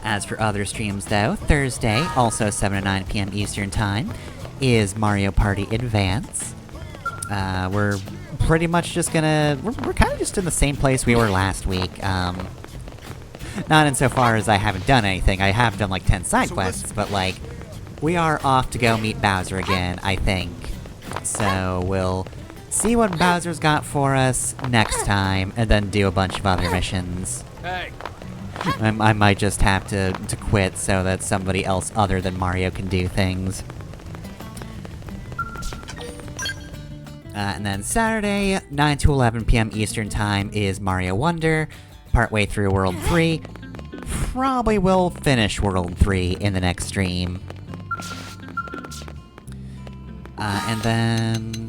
As for other streams, though, Thursday, also 7 to 9 p.m. Eastern Time, is Mario Party Advance. We're pretty much just gonna... We're kind of just in the same place we were last week. Not insofar as I haven't done anything. I have done like 10 side quests, but like... We are off to go meet Bowser again, I think. So we'll see what Bowser's got for us next time, and then do a bunch of other missions. Hey! I might just have to quit so that somebody else other than Mario can do things. And then Saturday, 9 to 11 p.m. Eastern Time is Mario Wonder, partway through World 3. Probably will finish World 3 in the next stream. And then...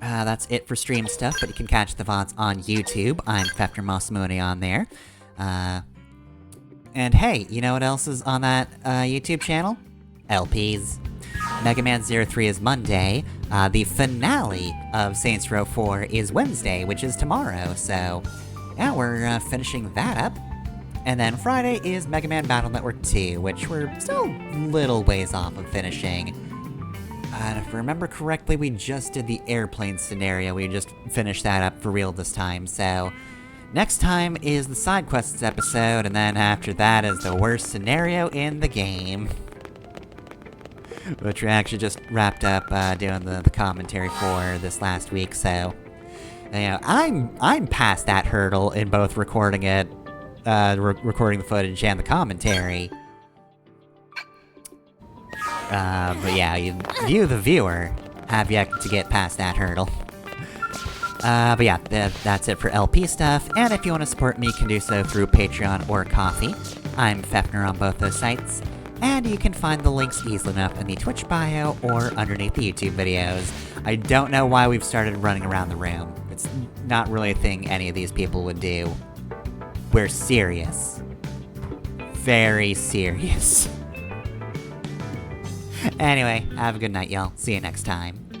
that's it for stream stuff, but you can catch the VODs on YouTube. I'm Fefner Masamune on there. And hey, you know what else is on that YouTube channel? LPs. Mega Man 03 is Monday. The finale of Saints Row 4 is Wednesday, which is tomorrow, so... Yeah, we're finishing that up. And then Friday is Mega Man Battle Network 2, which we're still a little ways off of finishing. And if I remember correctly, we just did the airplane scenario. We just finished that up for real this time, so... Next time is the side quests episode, and then after that is the worst scenario in the game. Which we actually just wrapped up doing the commentary for this last week, so... You know, I'm past that hurdle in both recording it, recording the footage and the commentary. But yeah, you the viewer have yet to get past that hurdle. But yeah, that's it for LP stuff, and if you want to support me, you can do so through Patreon or Ko-fi. I'm Fefner on both those sites, and you can find the links easily enough in the Twitch bio or underneath the YouTube videos. I don't know why we've started running around the room. It's not really a thing any of these people would do. We're serious. Very serious. Anyway, have a good night, y'all. See you next time.